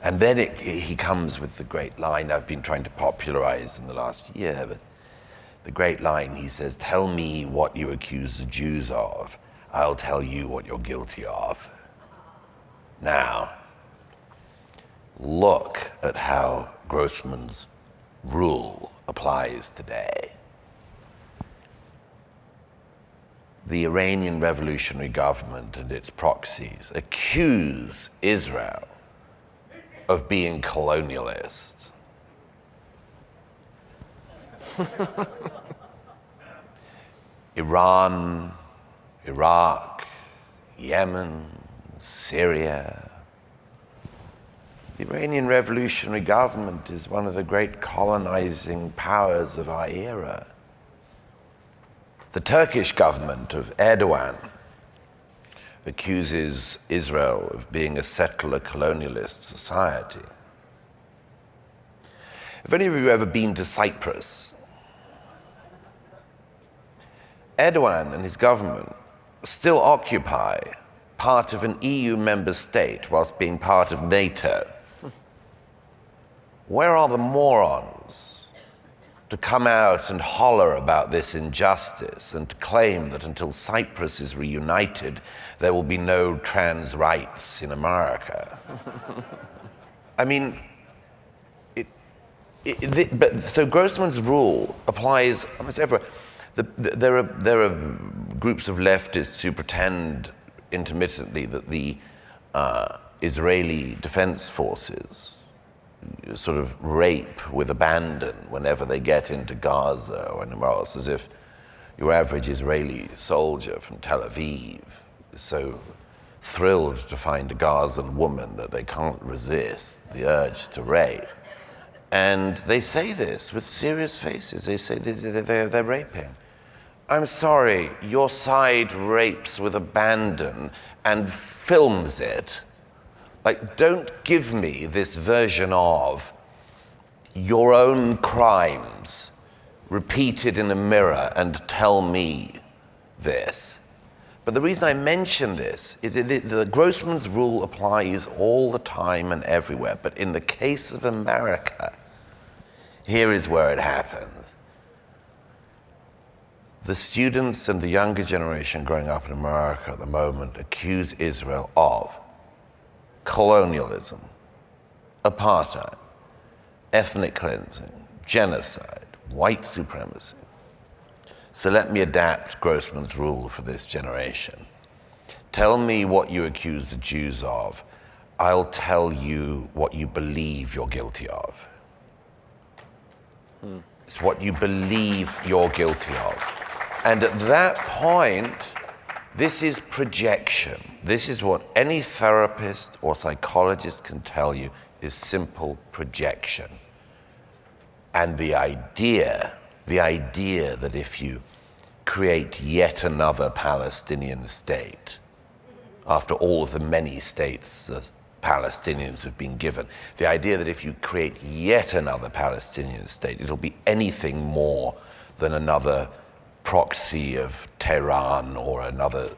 And then he comes with the great line I've been trying to popularize in the last year, but the great line, he says, "Tell me what you accuse the Jews of. I'll tell you what you're guilty of." Now, look at how Grossman's rule applies today. The Iranian revolutionary government and its proxies accuse Israel of being colonialist. Iran, Iraq, Yemen, Syria, The Iranian revolutionary government is one of the great colonizing powers of our era. The Turkish government of Erdogan accuses Israel of being a settler colonialist society. If any of you have ever been to Cyprus, Erdogan and his government still occupy part of an EU member state whilst being part of NATO. Where are the morons to come out and holler about this injustice and to claim that until Cyprus is reunited, there will be no trans rights in America? I mean, so Grossman's rule applies almost everywhere. There are groups of leftists who pretend intermittently that the Israeli defense forces sort of rape with abandon whenever they get into Gaza or anywhere else, as if your average Israeli soldier from Tel Aviv is so thrilled to find a Gazan woman that they can't resist the urge to rape. And they say this with serious faces. They say they're raping. I'm sorry, your side rapes with abandon and films it. Like, don't give me this version of your own crimes repeated in a mirror and tell me this. But the reason I mention this is the Grossman's rule applies all the time and everywhere. But in the case of America, here is where it happens. The students and the younger generation growing up in America at the moment accuse Israel of colonialism, apartheid, ethnic cleansing, genocide, white supremacy. So let me adapt Grossman's rule for this generation. Tell me what you accuse the Jews of. I'll tell you what you believe you're guilty of. It's what you believe you're guilty of. And at that point, this is projection. This is what any therapist or psychologist can tell you is simple projection. And the idea that if you create yet another Palestinian state, after all of the many states the Palestinians have been given, the idea that if you create yet another Palestinian state, it'll be anything more than another proxy of Tehran or another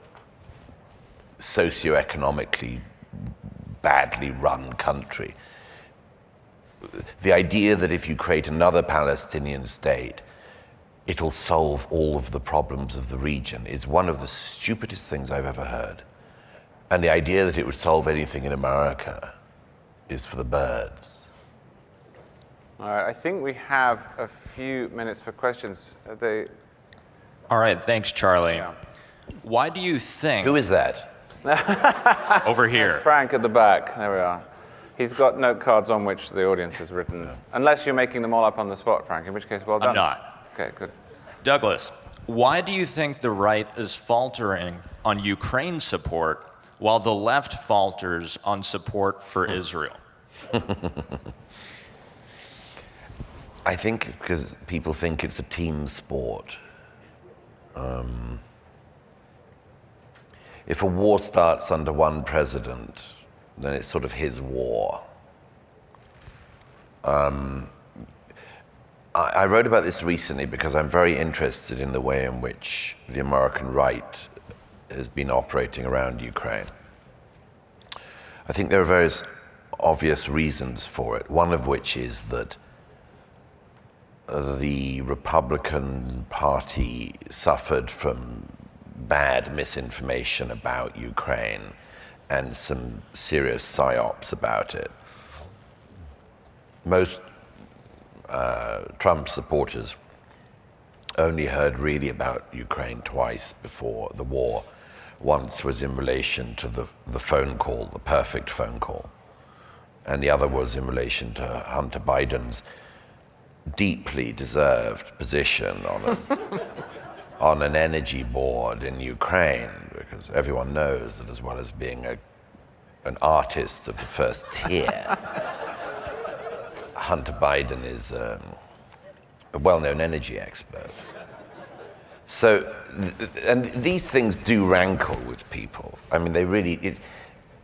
socioeconomically badly run country. The idea that if you create another Palestinian state, it'll solve all of the problems of the region is one of the stupidest things I've ever heard. And the idea that it would solve anything in America is for the birds. All right, I think we have a few minutes for questions. All right, thanks, Charlie. Yeah. Why do you think... Who is that? Over here. That's Frank at the back. There we are. He's got note cards on which the audience has written. Unless you're making them all up on the spot, Frank, in which case, well done. I'm not. Okay, good. Douglas, why do you think the right is faltering on Ukraine support while the left falters on support for Israel? I think because people think it's a team sport. If a war starts under one president, then it's sort of his war. I wrote about this recently because I'm very interested in the way in which the American right has been operating around Ukraine. I think there are various obvious reasons for it, one of which is that the Republican Party suffered from bad misinformation about Ukraine and some serious psyops about it. Most Trump supporters only heard really about Ukraine twice before the war. Once was in relation to the phone call, the perfect phone call, and the other was in relation to Hunter Biden's deeply deserved position on an energy board in Ukraine, because everyone knows that as well as being an artist of the first tier. Hunter Biden is a well-known energy expert. So, and these things do rankle with people. I mean, they really.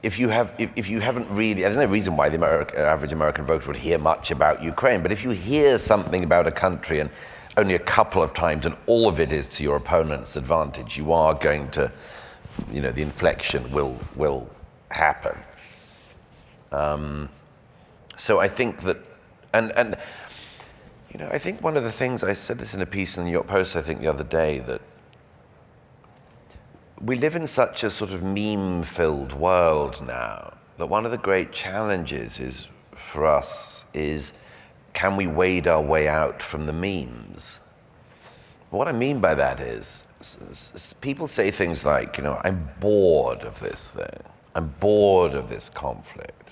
If you haven't really, there's no reason why the average American voter would hear much about Ukraine. But if you hear something about a country and only a couple of times, and all of it is to your opponent's advantage, you are going to, the inflection will happen. So I think that, and I think one of the things, I said this in a piece in the New York Post, I think the other day, that we live in such a sort of meme-filled world now that one of the great challenges for us is, can we wade our way out from the memes? What I mean by that is, people say things like, I'm bored of this thing. I'm bored of this conflict.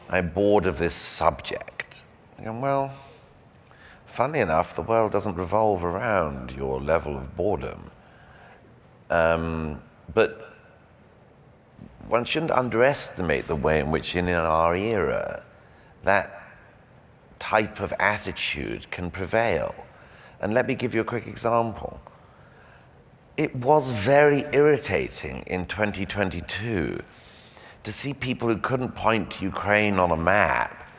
I'm bored of this subject. And well, funnily enough, the world doesn't revolve around your level of boredom. But one shouldn't underestimate the way in which in our era that type of attitude can prevail. And let me give you a quick example. It was very irritating in 2022 to see people who couldn't point to Ukraine on a map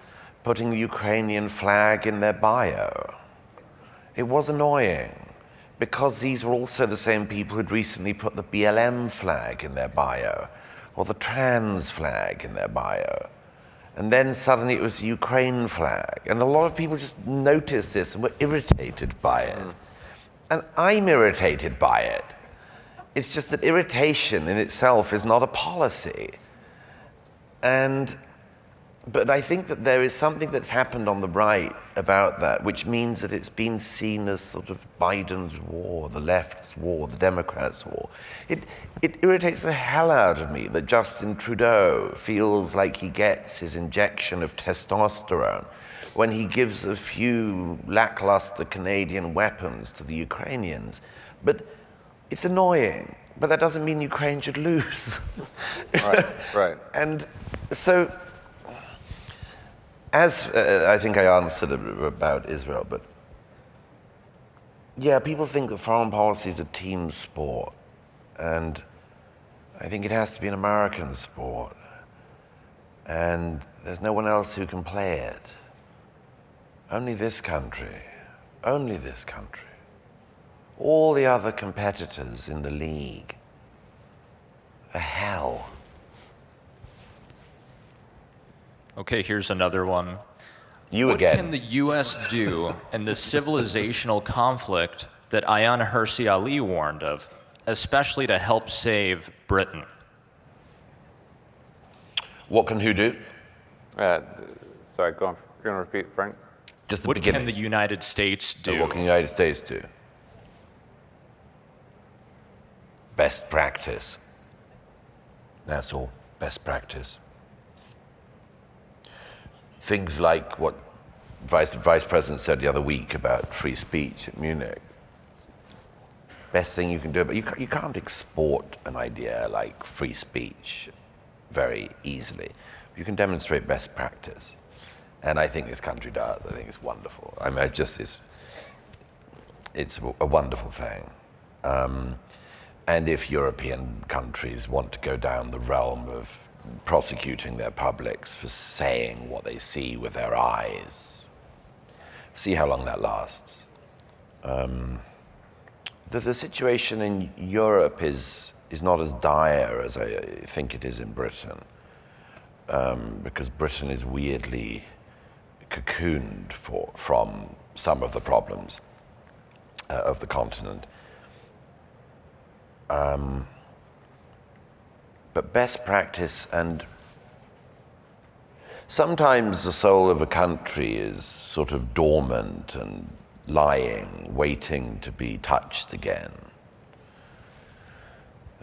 putting the Ukrainian flag in their bio. It was annoying, because these were also the same people who'd recently put the BLM flag in their bio, or the trans flag in their bio. And then suddenly it was the Ukraine flag. And a lot of people just noticed this and were irritated by it. And I'm irritated by it. It's just that irritation in itself is not a policy. But I think that there is something that's happened on the right about that, which means that it's been seen as sort of Biden's war, the left's war, the Democrats' war. It irritates the hell out of me that Justin Trudeau feels like he gets his injection of testosterone when he gives a few lackluster Canadian weapons to the Ukrainians. But it's annoying, but that doesn't mean Ukraine should lose. Right. And so, as I think I answered about Israel, but yeah, people think that foreign policy is a team sport, and I think it has to be an American sport, and there's no one else who can play it. Only this country, only this country. All the other competitors in the league are hell. Okay, here's another one. What can the U.S. do in the civilizational conflict that Ayaan Hirsi Ali warned of, especially to help save Britain? What can who do? Sorry, go on. You're going to repeat, Frank? Just the What beginning. can the United States do? What can the United States do? Best practice. That's all. Best practice. Things like what Vice President said the other week about free speech at Munich. Best thing you can do, but you can't export an idea like free speech very easily. You can demonstrate best practice. And I think this country does. I think it's wonderful. I mean, it's a wonderful thing. And if European countries want to go down the realm of prosecuting their publics for saying what they see with their eyes, see how long that lasts. The situation in Europe is not as dire as I think it is in Britain, because Britain is weirdly cocooned from some of the problems of the continent. But best practice, and sometimes the soul of a country is sort of dormant and lying, waiting to be touched again.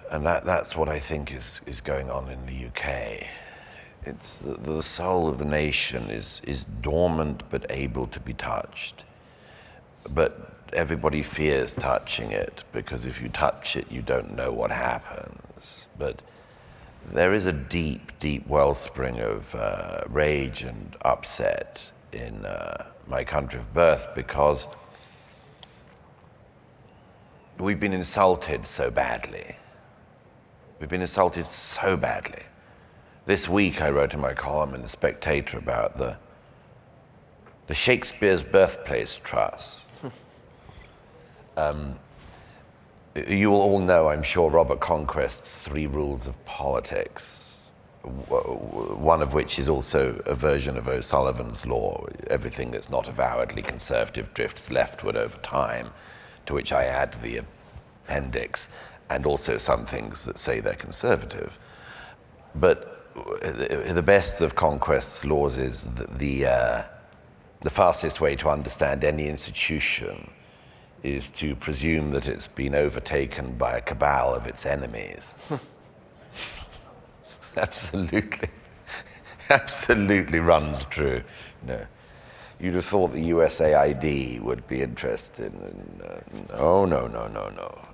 And that's what I think is going on in the UK. It's the soul of the nation is dormant but able to be touched. But everybody fears touching it, because if you touch it, you don't know what happens. But there is a deep, deep wellspring of rage and upset in my country of birth, because we've been insulted so badly. We've been insulted so badly. This week I wrote in my column in The Spectator about the Shakespeare's Birthplace Trust. You will all know, I'm sure, Robert Conquest's 3 rules of politics, one of which is also a version of O'Sullivan's law. Everything that's not avowedly conservative drifts leftward over time, to which I add the appendix, and also some things that say they're conservative. But the best of Conquest's laws is that the fastest way to understand any institution is to presume that it's been overtaken by a cabal of its enemies. Absolutely runs true. No. You'd have thought the USAID would be interested in, no.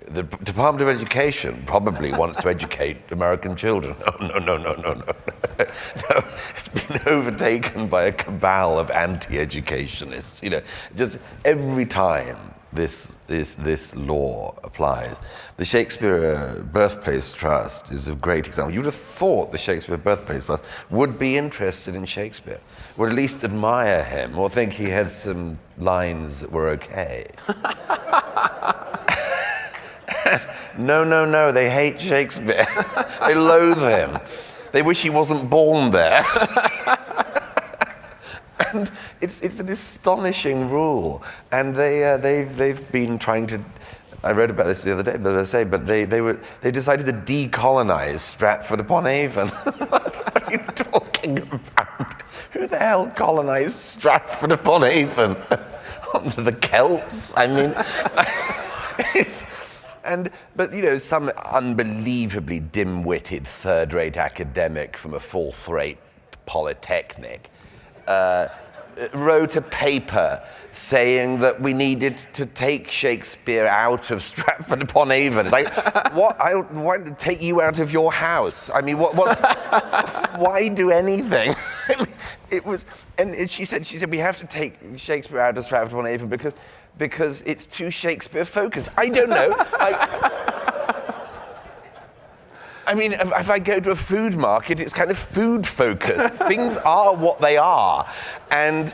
The Department of Education probably wants to educate American children. No. No, it's been overtaken by a cabal of anti-educationists. Just every time this law applies. The Shakespeare Birthplace Trust is a great example. You'd have thought the Shakespeare Birthplace Trust would be interested in Shakespeare, would at least admire him, or think he had some lines that were okay. No, they hate Shakespeare. They loathe him. They wish he wasn't born there. And it's an astonishing rule. And they've been trying to, I read about this the other day, but they decided to decolonize Stratford-upon-Avon. What are you talking about? Who the hell colonized Stratford-upon-Avon? The Celts? I mean, but some unbelievably dim-witted third-rate academic from a fourth-rate polytechnic wrote a paper saying that we needed to take Shakespeare out of Stratford-upon-Avon. It's like, what? I want to take you out of your house. I mean, why do anything? It was, and she said we have to take Shakespeare out of Stratford-upon-Avon because it's too Shakespeare focused. I don't know. I mean, if I go to a food market, it's kind of food focused. Things are what they are. And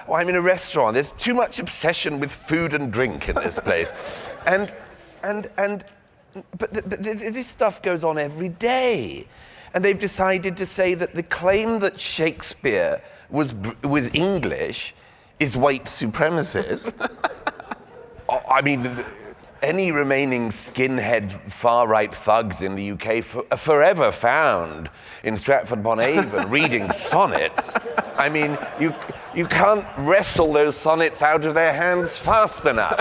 I'm in a restaurant. There's too much obsession with food and drink in this place. But this stuff goes on every day. And they've decided to say that the claim that Shakespeare was English is white supremacist. I mean, any remaining skinhead far-right thugs in the UK are forever found in Stratford-upon-Avon reading sonnets. I mean, you can't wrestle those sonnets out of their hands fast enough.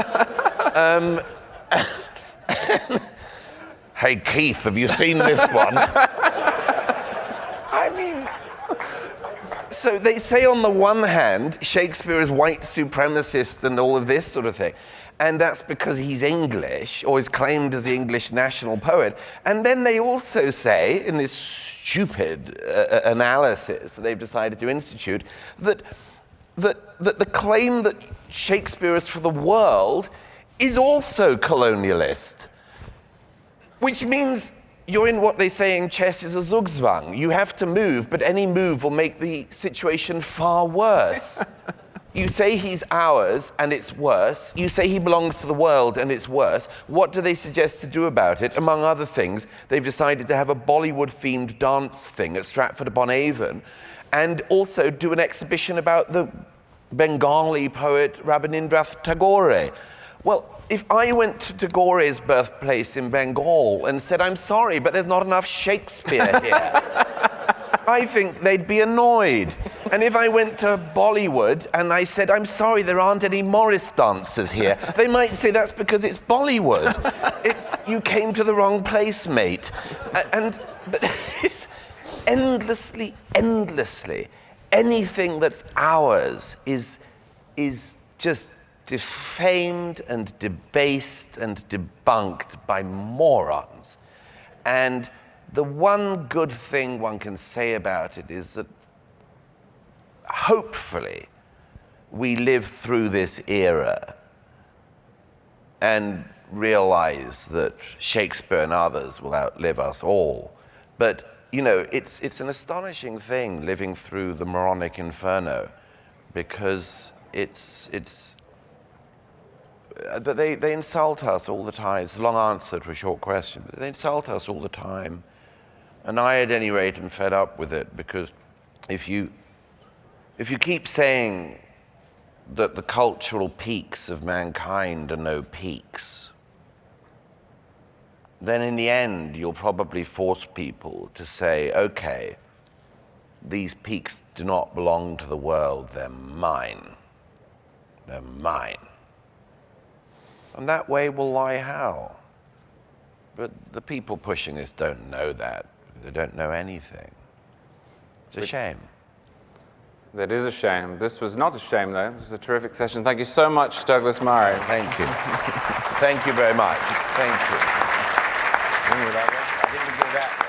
Hey, Keith, have you seen this one? I mean, so they say on the one hand, Shakespeare is white supremacist and all of this sort of thing. And that's because he's English, or is claimed as the English national poet. And then they also say, in this stupid analysis that they've decided to institute, that the claim that Shakespeare is for the world is also colonialist. Which means you're in what they say in chess is a Zugzwang. You have to move, but any move will make the situation far worse. You say he's ours, and it's worse. You say he belongs to the world, and it's worse. What do they suggest to do about it? Among other things, they've decided to have a Bollywood-themed dance thing at Stratford-upon-Avon, and also do an exhibition about the Bengali poet Rabindranath Tagore. Well, if I went to Tagore's birthplace in Bengal and said, I'm sorry, but there's not enough Shakespeare here, I think they'd be annoyed. And if I went to Bollywood and I said, I'm sorry, there aren't any Morris dancers here, they might say that's because it's Bollywood. You came to the wrong place, mate. But it's endlessly, anything that's ours is just defamed and debased and debunked by morons. And the one good thing one can say about it is that hopefully we live through this era and realize that Shakespeare and others will outlive us all. But, you know, it's an astonishing thing living through the moronic inferno, because but they insult us all the time. It's a long answer to a short question, but they insult us all the time. And I, at any rate, am fed up with it, because if you keep saying that the cultural peaks of mankind are no peaks, then in the end you'll probably force people to say, okay, these peaks do not belong to the world, they're mine. They're mine. And that way will lie how? But the people pushing this don't know that. They don't know anything. It's a shame. That is a shame. This was not a shame, though. This was a terrific session. Thank you so much, Douglas Murray. Thank you. Thank you very much. Thank you. I think we go that.